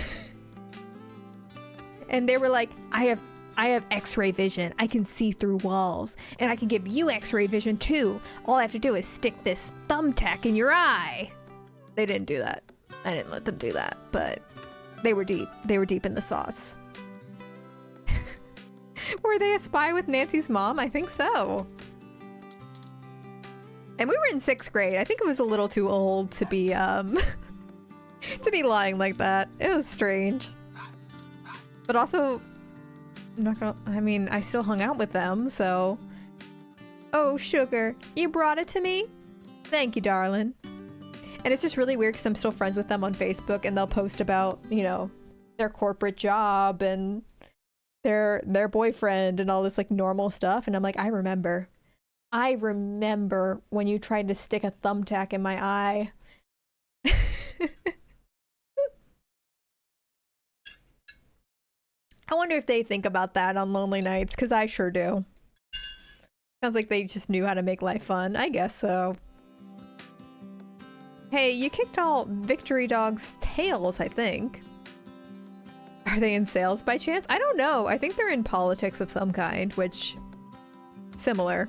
And they were like, I have x-ray vision, I can see through walls, and I can give you x-ray vision too, all I have to do is stick this thumbtack in your eye. They didn't do that. I didn't let them do that, but they were deep. They were deep in the sauce. Were they a spy with Nancy's mom? I think so. And we were in 6th grade. I think it was a little too old to be to be lying like that. It was strange. But also, I'm not gonna, I mean, I still hung out with them, so. Oh, sugar, you brought it to me? Thank you, darling. And it's just really weird because I'm still friends with them on Facebook, and they'll post about, you know, their corporate job and their boyfriend and all this like normal stuff. And I'm like, I remember when you tried to stick a thumbtack in my eye. I wonder if they think about that on lonely nights, because I sure do. Sounds like they just knew how to make life fun. I guess so. Hey, you kicked all Victory Dog's tails, I think. Are they in sales by chance? I don't know. I think they're in politics of some kind, which... similar.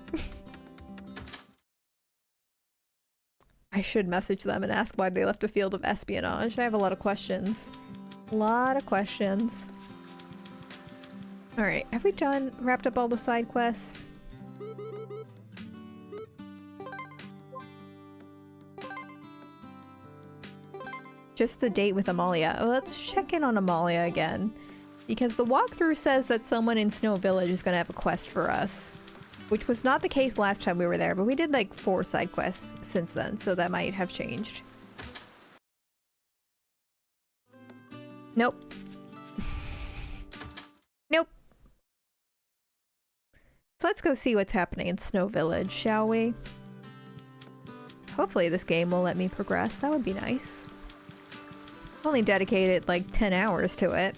I should message them and ask why they left a field of espionage. I have a lot of questions. A lot of questions. Alright, have we wrapped up all the side quests? Just the date with Amalia. Oh, let's check in on Amalia again. Because the walkthrough says that someone in Snow Village is going to have a quest for us. Which was not the case last time we were there, but we did like 4 side quests since then, so that might have changed. Nope. Nope. So let's go see what's happening in Snow Village, shall we? Hopefully this game will let me progress. That would be nice. I've only dedicated like 10 hours to it.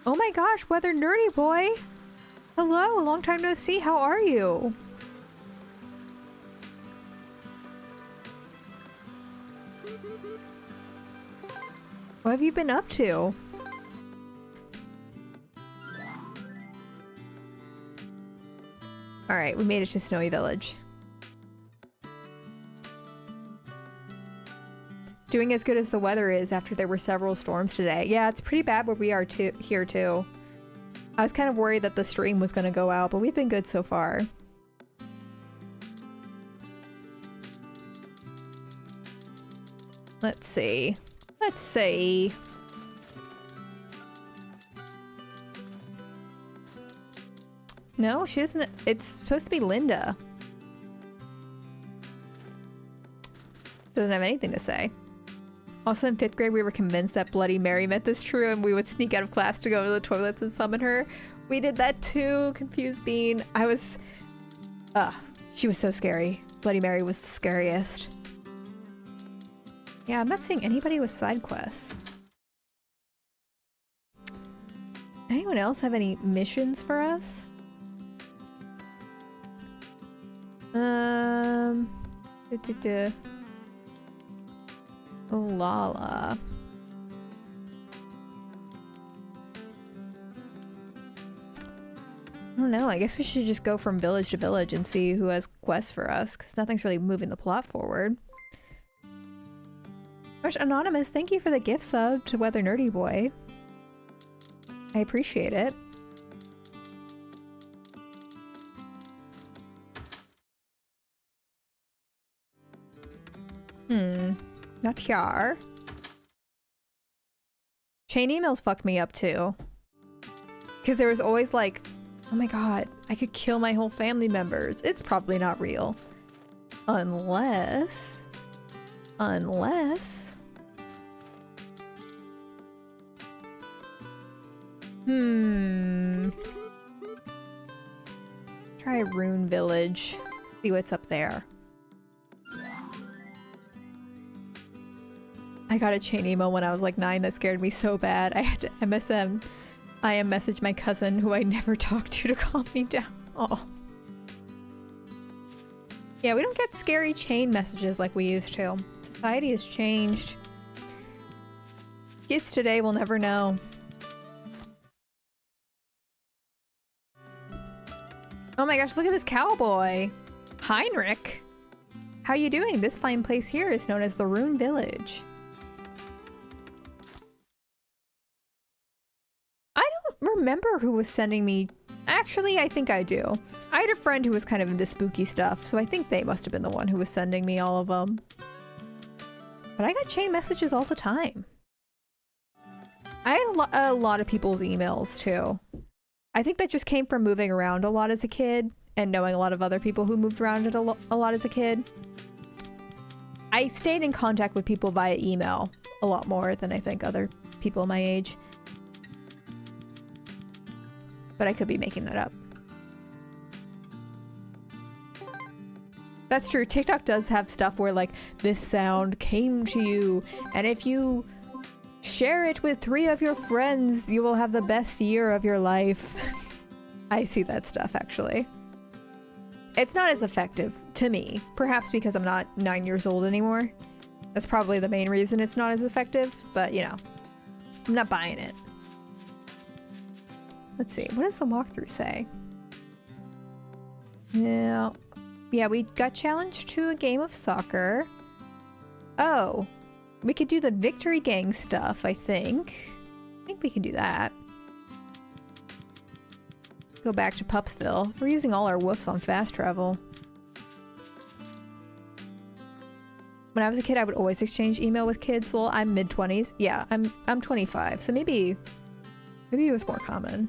Oh my gosh, Weather Nerdy Boy! Hello, long time no see. How are you? What have you been up to? Alright, we made it to Snowy Village. Doing as good as the weather is after there were several storms today. Yeah, it's pretty bad where we are here too. I was kind of worried that the stream was going to go out, but we've been good so far. Let's see. Let's see. No, she doesn't. It's supposed to be Linda. Doesn't have anything to say. Also in 5th grade, we were convinced that Bloody Mary meant this true and we would sneak out of class to go to the toilets and summon her. We did that too, Confused Bean. She was so scary. Bloody Mary was the scariest. Yeah, I'm not seeing anybody with side quests. Anyone else have any missions for us? Oh, Lala. I don't know. I guess we should just go from village to village and see who has quests for us, because nothing's really moving the plot forward. Gosh, Anonymous, thank you for the gift sub to Weather Nerdy Boy. I appreciate it. Not here. Chain emails fucked me up too. Because there was always like, oh my god, I could kill my whole family members. It's probably not real. Unless... Try Rune Village. See what's up there. I got a chain email when I was like 9 that scared me so bad. I had to IM message my cousin who I never talked to calm me down. Oh. Yeah, we don't get scary chain messages like we used to. Society has changed. Kids today will never know. Oh my gosh, look at this cowboy. Heinrich. How you doing? This fine place here is known as the Rune Village. I don't remember who was sending me. Actually, I think I do. I had a friend who was kind of into spooky stuff, so I think they must have been the one who was sending me all of them. But I got chain messages all the time. I had a lot of people's emails too. I think that just came from moving around a lot as a kid and knowing a lot of other people who moved around a lot as a kid. I stayed in contact with people via email a lot more than I think other people my age. But I could be making that up. That's true. TikTok does have stuff where like, this sound came to you, and if you share it with 3 of your friends, you will have the best year of your life. I see that stuff, actually. It's not as effective to me. Perhaps because I'm not 9 years old anymore. That's probably the main reason it's not as effective, but you know, I'm not buying it. Let's see, what does the walkthrough say? Yeah, we got challenged to a game of soccer. Oh, we could do the Victory Gang stuff, I think. I think we can do that. Go back to Pupsville. We're using all our woofs on fast travel. When I was a kid, I would always exchange email with kids. Well, I'm mid-20s. Yeah, I'm 25, so maybe it was more common.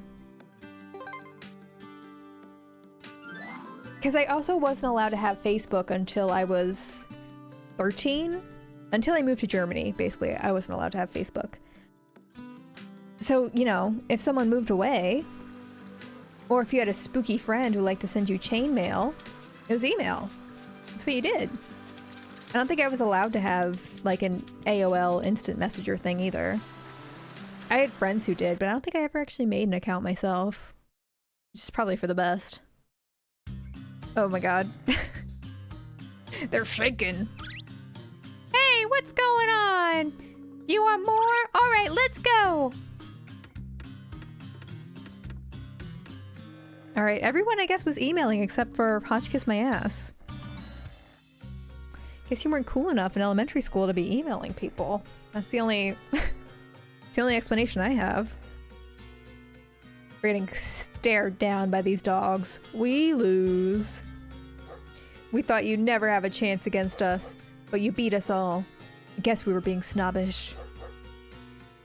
Because I also wasn't allowed to have Facebook until I was 13. Until I moved to Germany, basically, I wasn't allowed to have Facebook. So, you know, if someone moved away, or if you had a spooky friend who liked to send you chain mail, it was email. That's what you did. I don't think I was allowed to have like an AOL instant messenger thing either. I had friends who did, but I don't think I ever actually made an account myself. Which is probably for the best. Oh my god. They're shaking. Hey, what's going on? You want more? Alright, let's go! Alright, everyone I guess was emailing except for Hotchkiss My Ass. Guess you weren't cool enough in elementary school to be emailing people. That's the only... it's the only explanation I have. We're getting stared down by these dogs. We lose. We thought you'd never have a chance against us, but you beat us all. I guess we were being snobbish.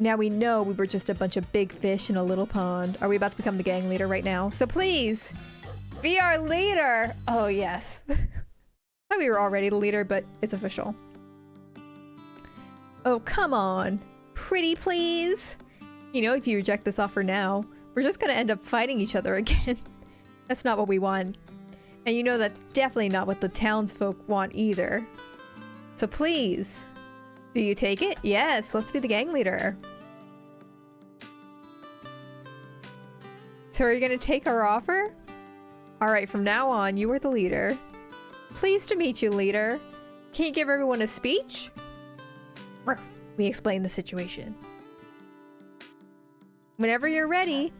Now we know we were just a bunch of big fish in a little pond. Are we about to become the gang leader right now? So please, be our leader! Oh yes. Thought we were already the leader, but it's official. Oh, come on. Pretty please? You know, if you reject this offer now, we're just gonna end up fighting each other again. That's not what we want. And you know that's definitely not what the townsfolk want either. So please, do you take it? Yes, let's be the gang leader. So are you gonna take our offer? Alright, from now on, you are the leader. Pleased to meet you, leader. Can you give everyone a speech? We explain the situation. Whenever you're ready.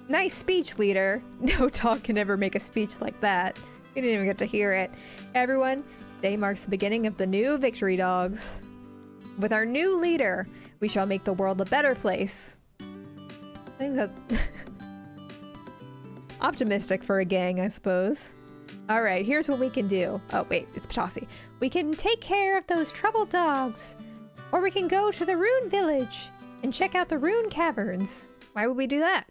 Nice speech, leader. No dog can ever make a speech like that. We didn't even get to hear it. Everyone, today marks the beginning of the new Victory Dogs. With our new leader, we shall make the world a better place. I think that's optimistic for a gang, I suppose. Alright, here's what we can do. Oh wait, it's Ptossi. We can take care of those troubled dogs. Or we can go to the Rune Village and check out the Rune Caverns. Why would we do that?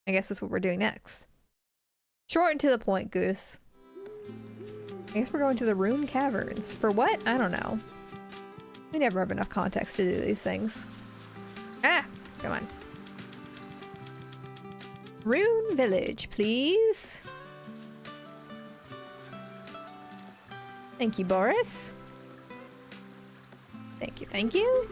I guess that's what we're doing next. Short and to the point, Goose. I guess we're going to the Rune Caverns. For what? I don't know. We never have enough context to do these things. Ah! Come on. Rune Village, please. Thank you, Boris. Thank you, thank you.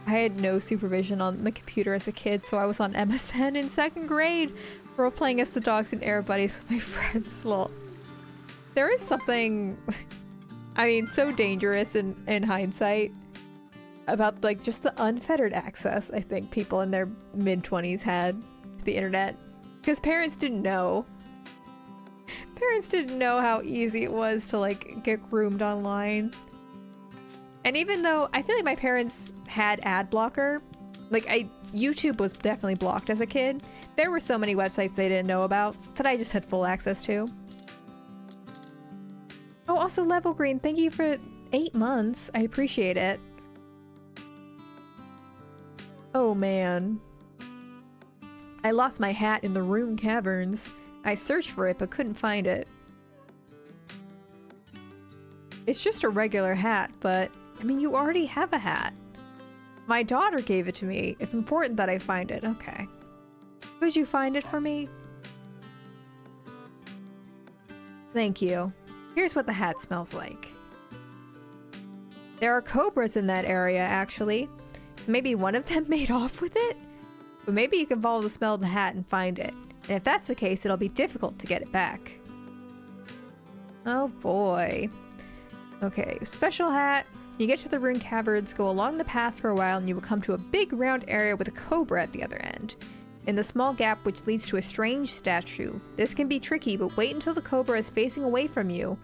I had no supervision on the computer as a kid, so I was on MSN in 2nd grade, role-playing as the dogs and air buddies with my friends. Lol. There is something, I mean, so dangerous in hindsight about like just the unfettered access I think people in their mid-20s had to the internet. Because parents didn't know. Parents didn't know how easy it was to like get groomed online. And even though I feel like my parents had ad blocker, like YouTube was definitely blocked as a kid. There were so many websites they didn't know about that I just had full access to. Oh, also Level Green, thank you for 8 months. I appreciate it. Oh man. I lost my hat in the Rune Caverns. I searched for it but couldn't find it. It's just a regular hat, but I mean, you already have a hat. My daughter gave it to me. It's important that I find it. Okay. Would you find it for me? Thank you. Here's what the hat smells like. There are cobras in that area, actually. So maybe one of them made off with it? But maybe you can follow the smell of the hat and find it. And if that's the case, it'll be difficult to get it back. Oh boy. Okay, special hat. You get to the Rune Caverns, go along the path for a while, and you will come to a big round area with a cobra at the other end. In the small gap which leads to a strange statue. This can be tricky, but wait until the cobra is facing away from you,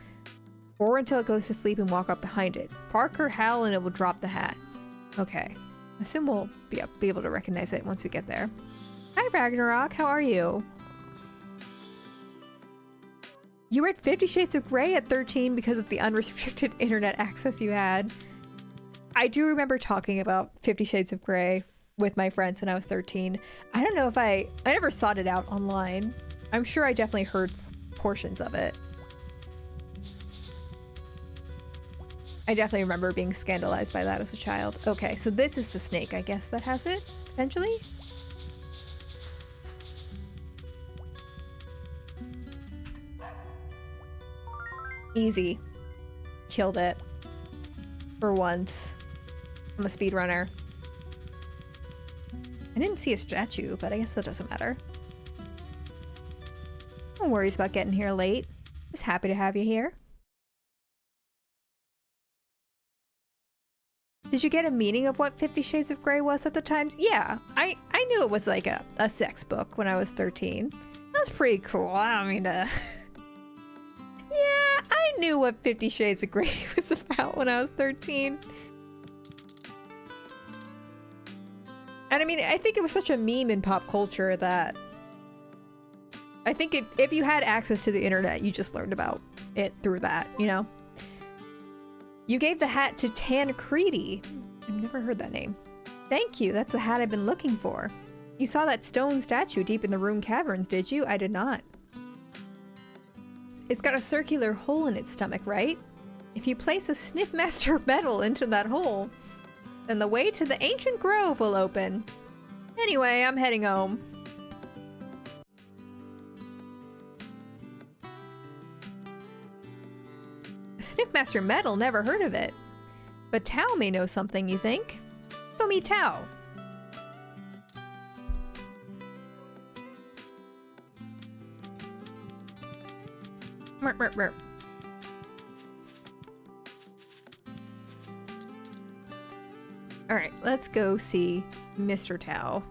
or until it goes to sleep and walk up behind it. Bark or howl and it will drop the hat. Okay. I assume we'll be able to recognize it once we get there. Hi Ragnarok, how are you? You read 50 Shades of Grey at 13 because of the unrestricted internet access you had. I do remember talking about 50 Shades of Grey with my friends when I was 13. I don't know if I never sought it out online. I'm sure I definitely heard portions of it. I definitely remember being scandalized by that as a child. Okay, so this is the snake, I guess, that has it, potentially? Easy. Killed it. For once. I'm a speedrunner. I didn't see a statue, but I guess that doesn't matter. No worries about getting here late. Just happy to have you here. Did you get a meaning of what 50 Shades of Grey was at the time? Yeah, I knew it was like a sex book when I was 13. That was pretty cool. I don't mean to... Yeah, I knew what 50 Shades of Grey was about when I was 13. And I mean, I think it was such a meme in pop culture that... I think if you had access to the internet, you just learned about it through that, you know? You gave the hat to Tancredi. I've never heard that name. Thank you, that's the hat I've been looking for. You saw that stone statue deep in the Rune Caverns, did you? I did not. It's got a circular hole in its stomach, right? If you place a Sniffmaster medal into that hole, then the way to the ancient grove will open. Anyway, I'm heading home. Sniffmaster medal, never heard of it. But Tao may know something, you think? Go meet Tao. Merp, merp, merp. Alright, let's go see Mr. Tao.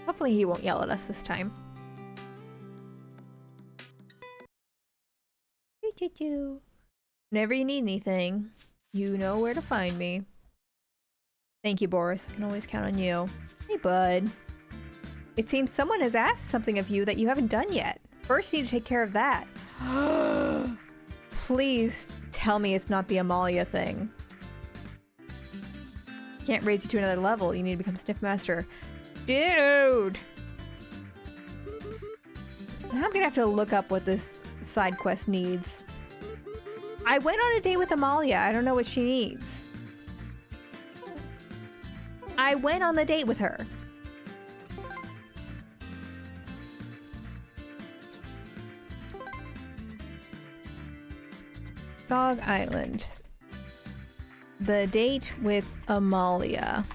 Hopefully he won't yell at us this time. Whenever you need anything, you know where to find me. Thank you, Boris. I can always count on you. Hey, bud. It seems someone has asked something of you that you haven't done yet. First, you need to take care of that. Please tell me it's not the Amalia thing. Can't raise you to another level. You need to become Sniffmaster. Dude! Now I'm gonna have to look up what this side quest needs. I went on a date with Amalia. I don't know what she needs. I went on the date with her. Dog Island. The date with Amalia.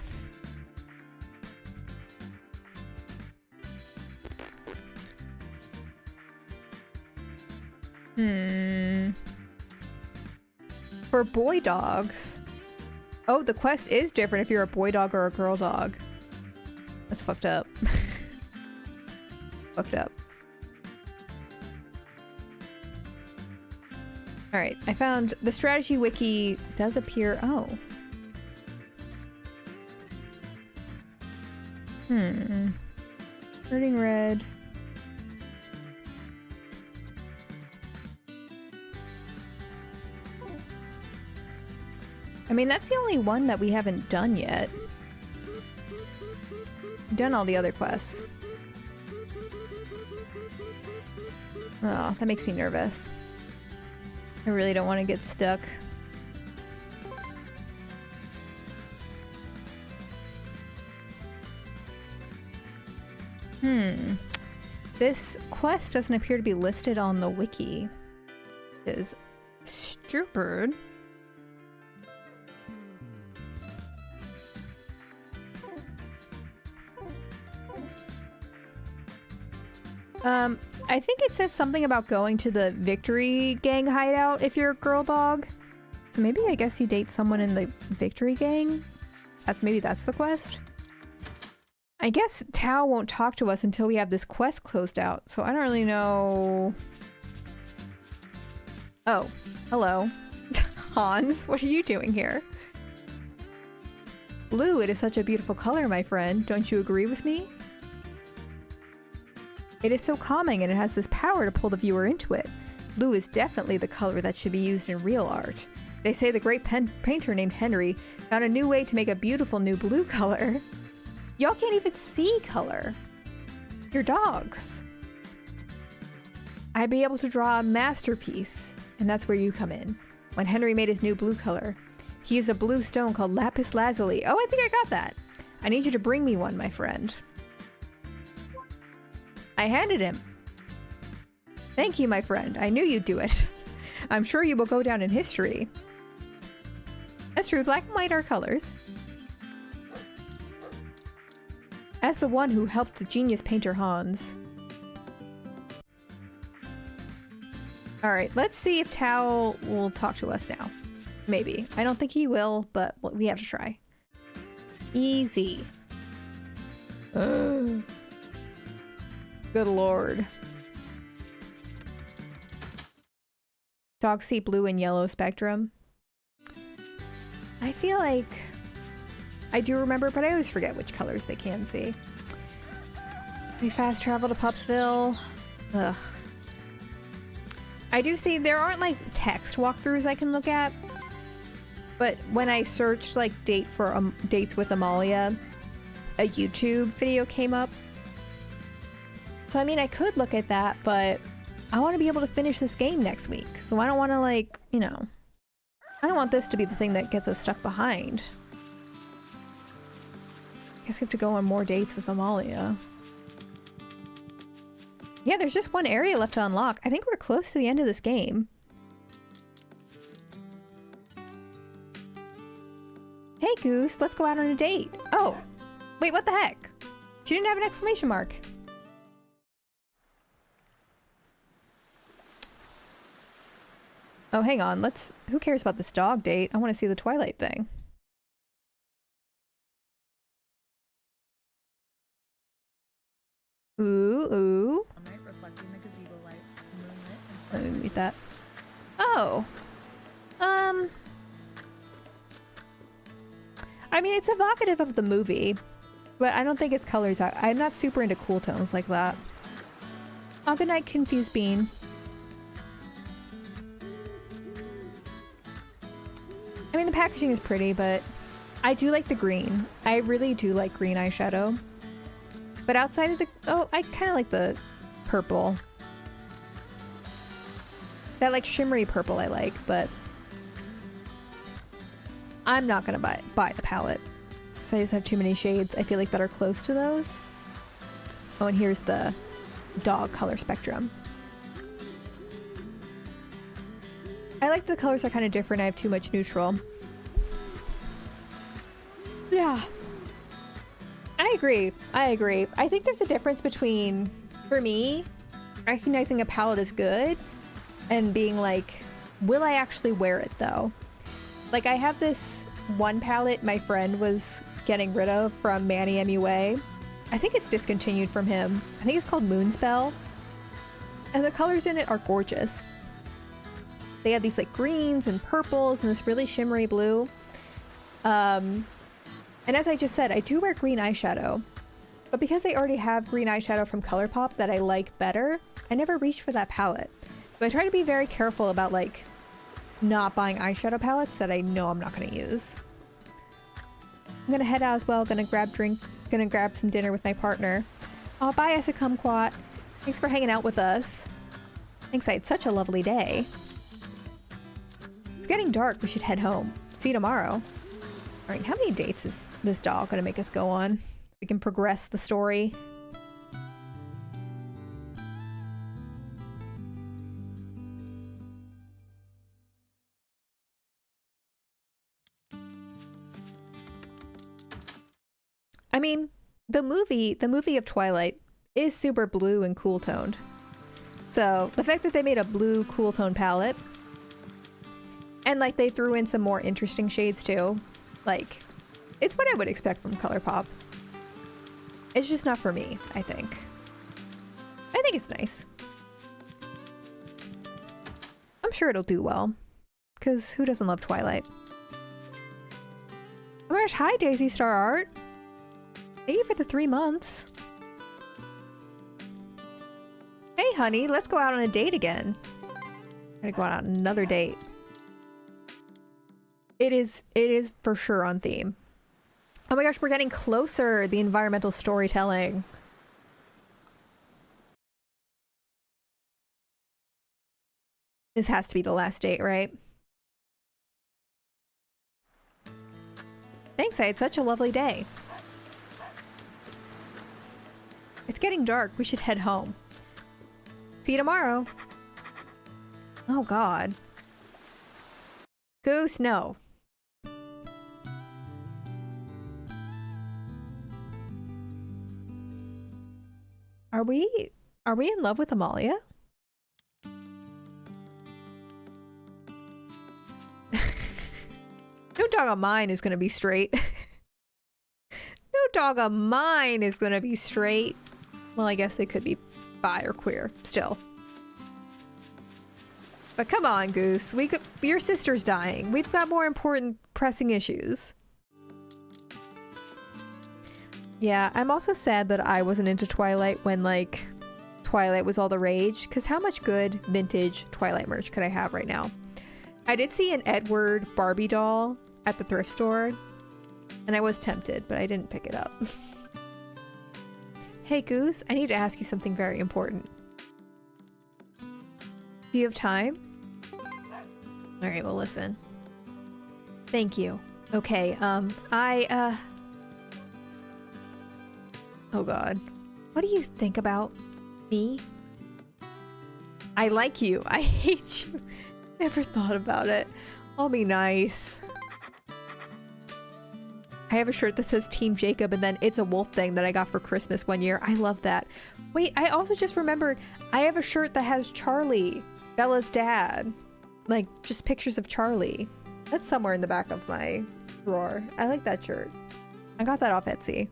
For boy dogs. Oh, the quest is different if you're a boy dog or a girl dog. That's fucked up. Fucked up. Alright, I found the strategy wiki does appear. Oh. Hurting red. I mean, that's the only one that we haven't done yet. We've done all the other quests. Oh, that makes me nervous. I really don't want to get stuck. This quest doesn't appear to be listed on the wiki. It is stupid. I think it says something about going to the Victory Gang hideout if you're a girl dog. So maybe I guess you date someone in the Victory Gang? Maybe that's the quest? I guess Tao won't talk to us until we have this quest closed out, so I don't really know... Oh, hello. Hans, what are you doing here? Blue, it is such a beautiful color, my friend. Don't you agree with me? It is so calming and it has this power to pull the viewer into it. Blue is definitely the color that should be used in real art. They say the great painter named Henry found a new way to make a beautiful new blue color. Y'all can't even see color. Your dogs. I'd be able to draw a masterpiece, and that's where you come in. When Henry made his new blue color, he used a blue stone called lapis lazuli. Oh, I think I got that. I need you to bring me one, my friend. I handed him. Thank you, my friend. I knew you'd do it. I'm sure you will go down in history. That's true. Black and white are colors. As the one who helped the genius painter Hans. Alright, let's see if Tao will talk to us now. Maybe. I don't think he will, but we have to try. Easy. Ugh. Good lord. Dogs see blue and yellow spectrum. I feel like I do remember, but I always forget which colors they can see. We fast travel to Pupsville. Ugh. I do see there aren't like text walkthroughs I can look at, but when I searched like dates with Amalia, a YouTube video came up. So I mean, I could look at that, but I want to be able to finish this game next week. So I don't want to like, you know, I don't want this to be the thing that gets us stuck behind. I guess we have to go on more dates with Amalia. Yeah, there's just one area left to unlock. I think we're close to the end of this game. Hey, Goose, let's go out on a date. Oh, wait, what the heck? She didn't have an exclamation mark. Oh, hang on. Who cares about this dog date? I want to see the Twilight thing. Ooh. Reflecting the gazebo lights, moonlit and Let me mute that. Oh. I mean, it's evocative of the movie, but I don't think it's colors. I'm not super into cool tones like that. Oh, good night, Confused Bean. I mean, the packaging is pretty, but I do like the green. I really do like green eyeshadow. But outside of the... Oh, I kind of like the purple. That, like, shimmery purple I like, but... I'm not gonna buy the palette. Because I just have too many shades, I feel like, that are close to those. Oh, and here's the dog color spectrum. I like the colors are kind of different. I have too much neutral. Yeah. I agree. I think there's a difference between, for me, recognizing a palette is good and being like, will I actually wear it though? Like, I have this one palette my friend was getting rid of from Manny MUA. I think it's discontinued from him. I think it's called Moonspell. And the colors in it are gorgeous. They have these like greens and purples and this really shimmery blue. And as I just said, I do wear green eyeshadow. But because I already have green eyeshadow from ColourPop that I like better, I never reach for that palette. So I try to be very careful about like not buying eyeshadow palettes that I know I'm not going to use. I'm going to head out as well, gonna grab some dinner with my partner. Oh, bye Essa Kumquat. Thanks for hanging out with us. Thanks, I had such a lovely day. It's getting dark, we should head home. See you tomorrow. Alright, how many dates is this dog gonna make us go on? We can progress the story. I mean, the movie of Twilight is super blue and cool toned. So the fact that they made a blue cool tone palette and like they threw in some more interesting shades too, like it's what I would expect from ColourPop. It's just not for me, I think. I think it's nice. I'm sure it'll do well, because who doesn't love Twilight? Oh my gosh, hi Daisy Star Art. Thank you for the 3 months. Hey honey, let's go out on a date again. Gotta go out on another date. It is for sure on theme. Oh my gosh, we're getting closer. The environmental storytelling. This has to be the last date, right? Thanks, I had such a lovely day. It's getting dark. We should head home. See you tomorrow. Oh, God. Goose, no. Are we in love with Amalia? No dog of mine is gonna be straight. No dog of mine is gonna be straight. Well, I guess they could be bi or queer, still. But come on, Goose. Your sister's dying. We've got more important, pressing issues. Yeah, I'm also sad that I wasn't into Twilight when, like, Twilight was all the rage. Because how much good vintage Twilight merch could I have right now? I did see an Edward Barbie doll at the thrift store. And I was tempted, but I didn't pick it up. Hey, Goose, I need to ask you something very important. Do you have time? Alright, well, listen. Thank you. Okay, oh God. What do you think about me? I like you. I hate you. Never thought about it. I'll be nice. I have a shirt that says Team Jacob and then It's a Wolf thing that I got for Christmas one year. I love that. Wait, I also just remembered I have a shirt that has Charlie, Bella's dad. Like, just pictures of Charlie. That's somewhere in the back of my drawer. I like that shirt. I got that off Etsy.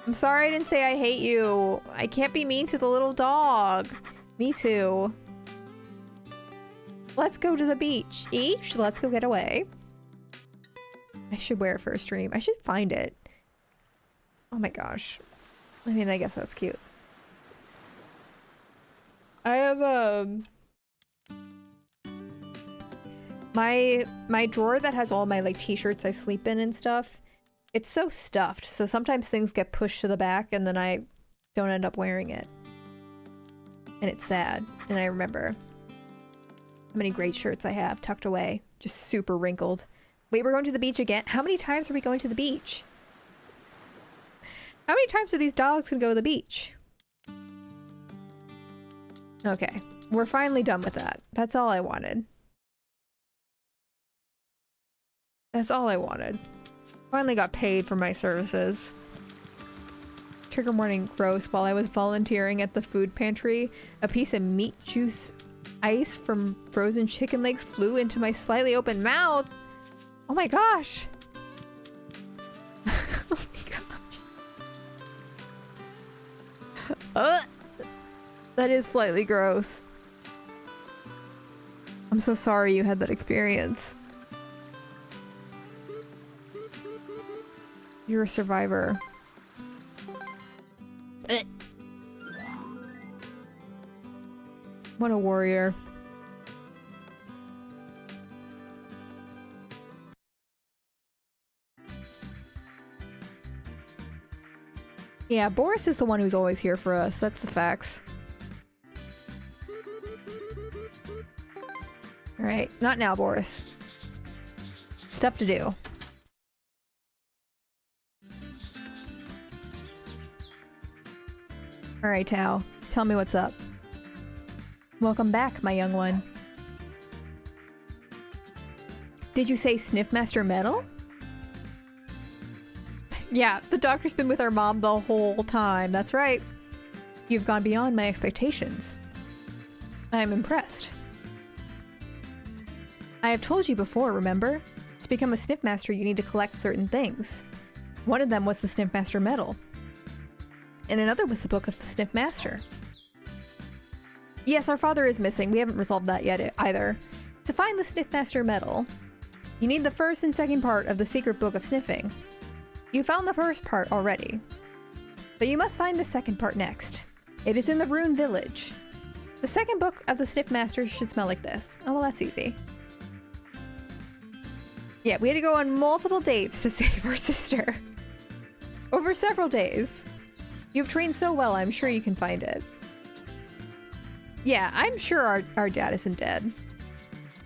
I'm sorry I didn't say I hate you. I can't be mean to the little dog. Me too. Let's go to the beach. Let's go get away. I should wear it for a stream. I should find it. Oh my gosh. I mean, I guess that's cute. I have, my drawer that has all my, like, t-shirts I sleep in and stuff. It's so stuffed, so sometimes things get pushed to the back and then I don't end up wearing it. And it's sad. And I remember how many great shirts I have tucked away. Just super wrinkled. Wait, we're going to the beach again? How many times are we going to the beach? How many times are these dogs gonna go to the beach? Okay, we're finally done with that. That's all I wanted. That's all I wanted. Finally got paid for my services. Trigger warning, gross. While I was volunteering at the food pantry, a piece of meat juice ice from frozen chicken legs flew into my slightly open mouth. Oh my gosh. Oh my gosh. That is slightly gross. I'm so sorry you had that experience. You're a survivor. What a warrior. Yeah, Boris is the one who's always here for us. That's the facts. Alright, not now, Boris. Stuff to do. Alright, Tao. Tell me what's up. Welcome back, my young one. Did you say Sniffmaster Metal? Yeah, the doctor's been with our mom the whole time. That's right. You've gone beyond my expectations. I am impressed. I have told you before, remember? To become a Sniffmaster, you need to collect certain things. One of them was the Sniffmaster Medal. And another was the Book of the Sniffmaster. Yes, our father is missing. We haven't resolved that yet either. To find the Sniffmaster Medal, you need the first and second part of the Secret Book of Sniffing. You found the first part already, but you must find the second part next. It is in the Rune Village. The second book of the Sniffmaster should smell like this. Oh, well, that's easy. Yeah, we had to go on multiple dates to save our sister. Over several days. You've trained so well, I'm sure you can find it. Yeah, I'm sure our dad isn't dead.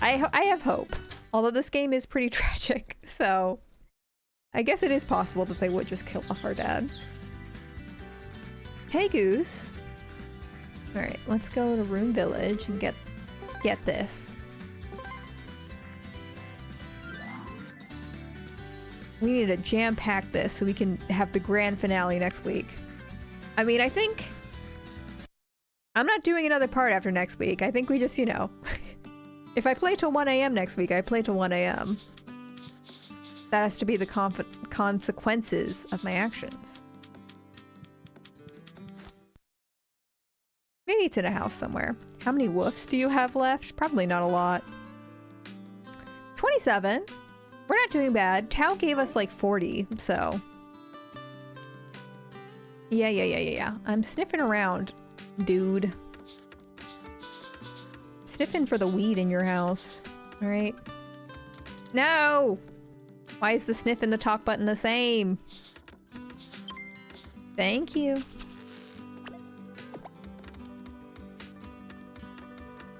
I have hope. Although this game is pretty tragic, so I guess it is possible that they would just kill off our dad. Hey, Goose. Alright, let's go to Rune Village and get this. We need to jam-pack this so we can have the grand finale next week. I mean, I think... I'm not doing another part after next week. I think we just, you know... If I play till 1 a.m. next week, I play till 1 a.m. That has to be the consequences of my actions. Maybe it's in a house somewhere. How many woofs do you have left? Probably not a lot. 27. We're not doing bad. Tao gave us like 40, so... Yeah. I'm sniffing around, dude. Sniffing for the weed in your house. Alright. No! Why is the sniff and the talk button the same? Thank you.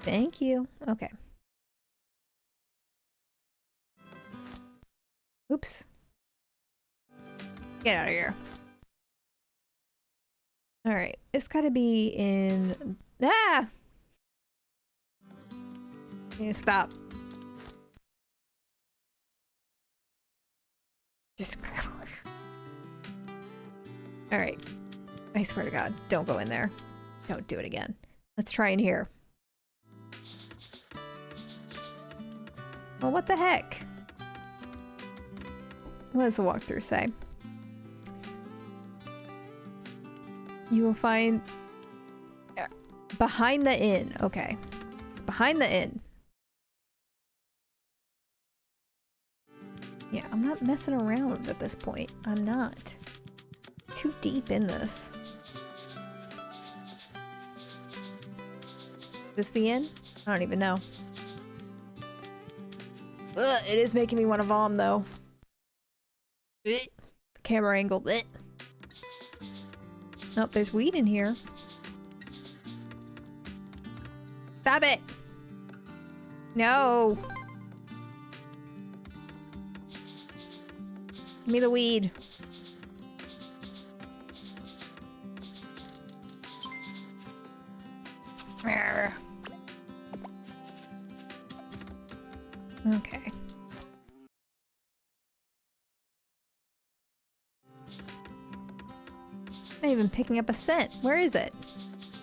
Thank you. Okay. Oops. Get out of here. Alright. It's gotta be in... Ah! Yeah, stop. Just... Alright. I swear to God, don't go in there. Don't do it again. Let's try in here. Well, what the heck? What does the walkthrough say? You will find... Behind the inn. Okay. Behind the inn. Yeah, I'm not messing around at this point. I'm not. Too deep in this. Is this the inn? I don't even know. Ugh, it is making me want to vom though. The camera angle. Oh, there's weed in here. Stop it! No! Give me the weed. Okay. Not even picking up a scent. Where is it?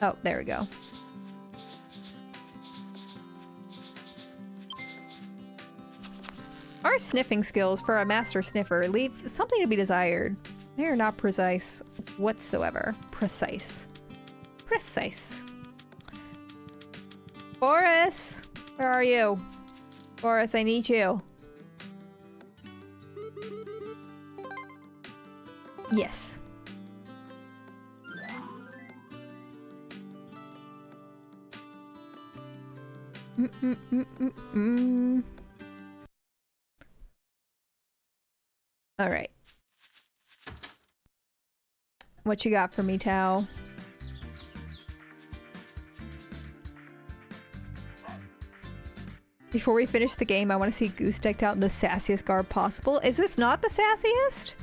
Oh, there we go. Our sniffing skills for a master sniffer leave something to be desired. They are not precise whatsoever. Precise. Boris! Where are you? Boris, I need you. Yes. All right. What you got for me, Tao? Before we finish the game, I want to see Goose decked out in the sassiest garb possible. Is this not the sassiest?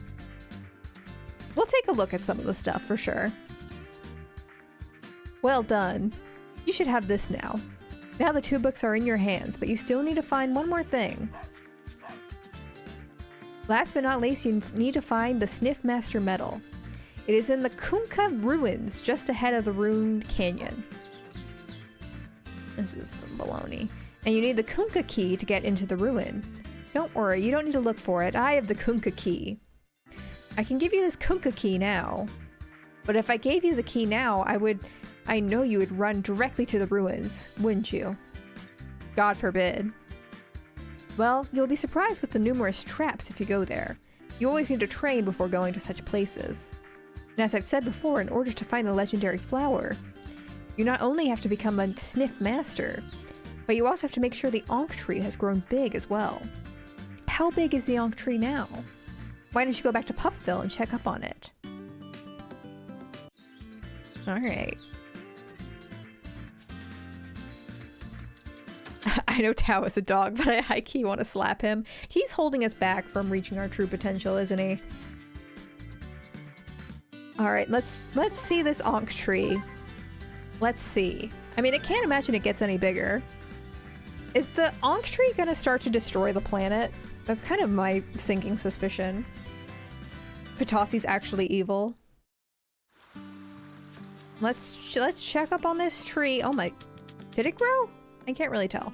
We'll take a look at some of the stuff for sure. Well done. You should have this now. Now the 2 books are in your hands, but you still need to find one more thing. Last but not least, you need to find the Sniff Master Medal. It is in the Kunkka Ruins, just ahead of the Ruined Canyon. This is some baloney. And you need the Kunkka key to get into the ruin. Don't worry, you don't need to look for it. I have the Kunkka key. I can give you this Kunkka key now. But if I gave you the key now, I know you would run directly to the ruins, wouldn't you? God forbid. Well, you'll be surprised with the numerous traps if you go there. You always need to train before going to such places. And as I've said before, in order to find the legendary flower, you not only have to become a sniff master, but you also have to make sure the Ankh tree has grown big as well. How big is the Ankh tree now? Why don't you go back to Pupsville and check up on it? Alright. I know Tao is a dog, but I high-key want to slap him. He's holding us back from reaching our true potential, isn't he? Alright, let's see this Ankh tree. Let's see. I mean, I can't imagine it gets any bigger. Is the Ankh tree gonna start to destroy the planet? That's kind of my sinking suspicion. Ptosi's actually evil. Let's check up on this tree. Oh my... Did it grow? I can't really tell.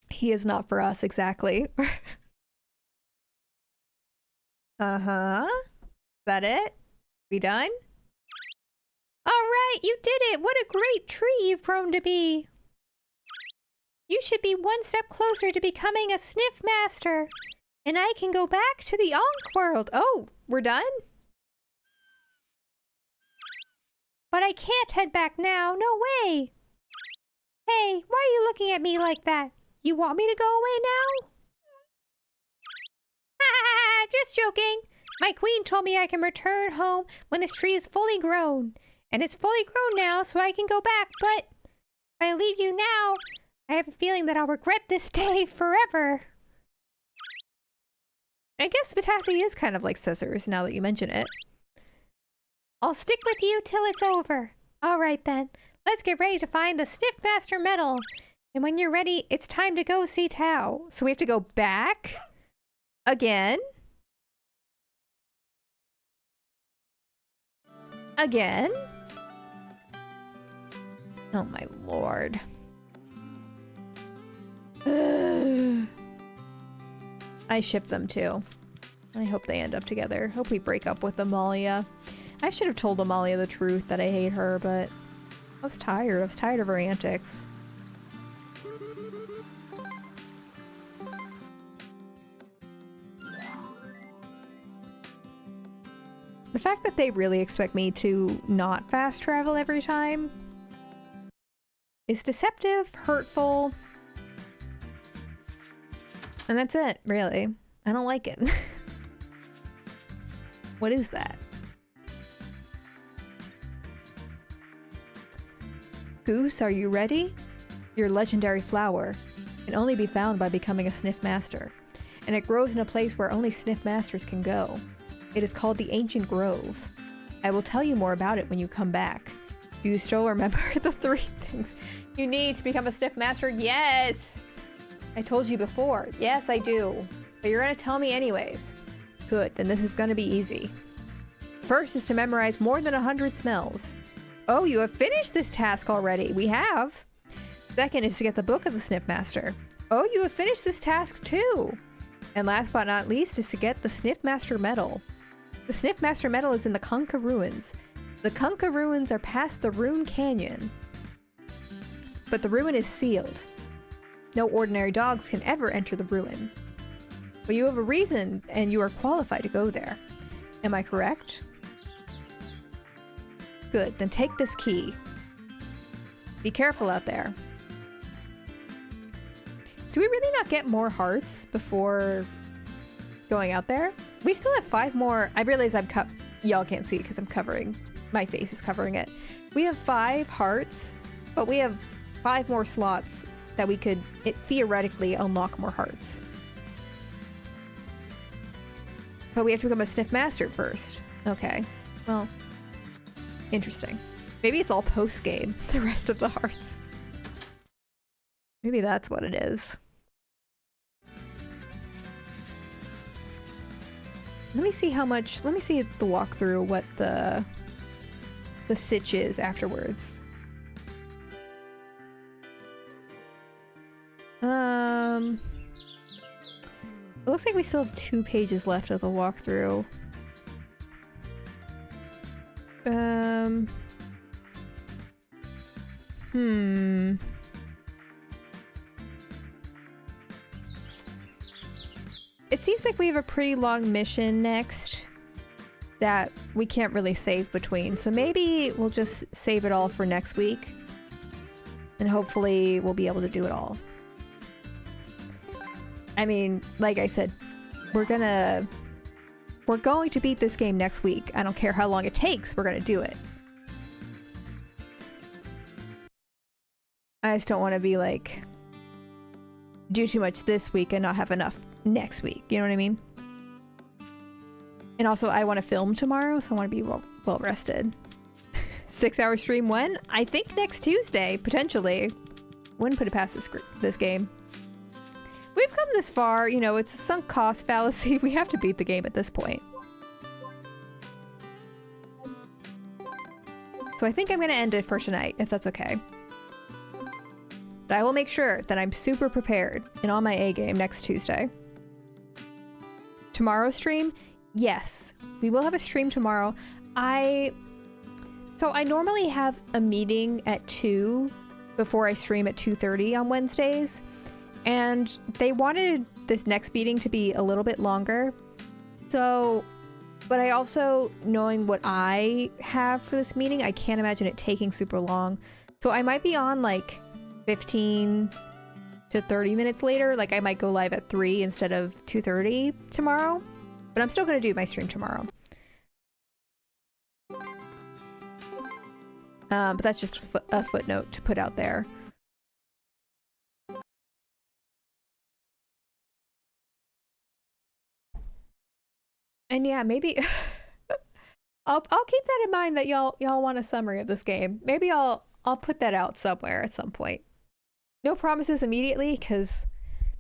He is not for us, exactly. Uh-huh. Is that it? We done? All right, you did it! What a great tree you've grown to be! You should be one step closer to becoming a sniff master. And I can go back to the Ankh world. Oh, we're done? But I can't head back now. No way. Hey, why are you looking at me like that? You want me to go away now? Ha! Just joking. My queen told me I can return home when this tree is fully grown. And it's fully grown now, so I can go back. But if I leave you now, I have a feeling that I'll regret this day forever. I guess Ptosi is kind of like scissors, now that you mention it. I'll stick with you till it's over. Alright then, let's get ready to find the Sniff Master medal. And when you're ready, it's time to go see Tao. So we have to go back? Again? Again? Oh my lord. I ship them too. I hope they end up together. Hope we break up with Amalia. I should have told Amalia the truth that I hate her, but I was tired. I was tired of her antics. The fact that they really expect me to not fast travel every time is deceptive, hurtful, and that's it, really. I don't like it. What is that? Goose, are you ready? Your legendary flower can only be found by becoming a Sniff Master, and it grows in a place where only Sniff Masters can go. It is called the Ancient Grove. I will tell you more about it when you come back. Do you still remember the 3 things you need to become a Sniff Master? Yes! I told you before. Yes, I do. But you're gonna tell me anyways. Good, then this is gonna be easy. First is to memorize more than 100 smells. Oh, you have finished this task already. We have. Second is to get the Book of the Sniff Master. Oh, you have finished this task too. And last but not least is to get the Sniff Master medal. The Sniff Master medal is in the Kunkka Ruins. The Kunkka Ruins are past the Rune Canyon. But the ruin is sealed. No ordinary dogs can ever enter the ruin. But you have a reason, and you are qualified to go there. Am I correct? Good, then take this key. Be careful out there. Do we really not get more hearts before going out there? We still have 5 more. I realize y'all can't see because I'm covering. My face is covering it. We have 5 hearts, but we have 5 more slots that we could theoretically unlock more hearts. But we have to become a Sniff Master first. Okay. Well, interesting. Maybe it's all post-game, the rest of the hearts. Maybe that's what it is. Let me see how much... Let me see the walkthrough, what the sitch is afterwards. It looks like we still have 2 pages left of the walkthrough. It seems like we have a pretty long mission next that we can't really save between, so maybe we'll just save it all for next week. And hopefully we'll be able to do it all. I mean, like I said, we're gonna we're going to beat this game next week. I don't care how long it takes, we're going to do it. I just don't want to be like, do too much this week and not have enough next week. You know what I mean? And also, I want to film tomorrow, so I want to be well rested. 6-hour stream when? I think next Tuesday, potentially. Wouldn't put it past this game. We've come this far, you know, it's a sunk cost fallacy. We have to beat the game at this point. So I think I'm going to end it for tonight, if that's okay. But I will make sure that I'm super prepared and on my A game next Tuesday. Tomorrow's stream? Yes, we will have a stream tomorrow. So I normally have a meeting at 2 before I stream at 2:30 on Wednesdays. And they wanted this next meeting to be a little bit longer. So, but I also, knowing what I have for this meeting, I can't imagine it taking super long. So I might be on like 15 to 30 minutes later. Like I might go live at 3 instead of 2:30 tomorrow. But I'm still going to do my stream tomorrow. But that's just a footnote to put out there. And yeah, maybe I'll keep that in mind that y'all want a summary of this game. Maybe I'll put that out somewhere at some point. No promises immediately, because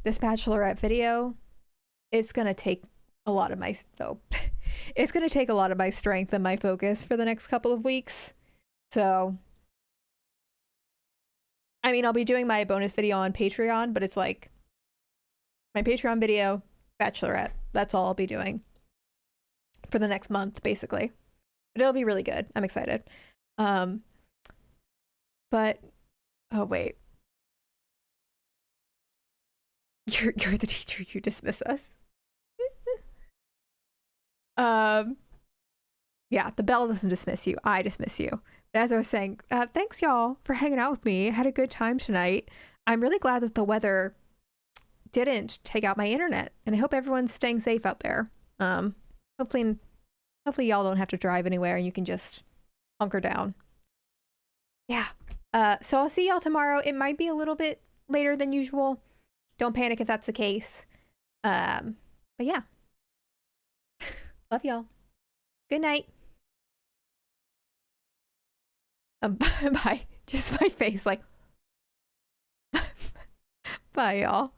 this Bachelorette video, it's gonna take a lot of my it's gonna take a lot of my strength and my focus for the next couple of weeks. So I mean, I'll be doing my bonus video on Patreon, but it's like my Patreon video, Bachelorette. That's all I'll be doing for the next month, basically. But it'll be really good. I'm excited. But oh wait. You're the teacher, you dismiss us. Yeah, the bell doesn't dismiss you. I dismiss you. But as I was saying, thanks y'all for hanging out with me. I had a good time tonight. I'm really glad that the weather didn't take out my internet, and I hope everyone's staying safe out there. Hopefully y'all don't have to drive anywhere and you can just hunker down. Yeah. So I'll see y'all tomorrow. It might be a little bit later than usual. Don't panic if that's the case. But yeah. Love y'all. Good night. Bye. Just my face like bye y'all.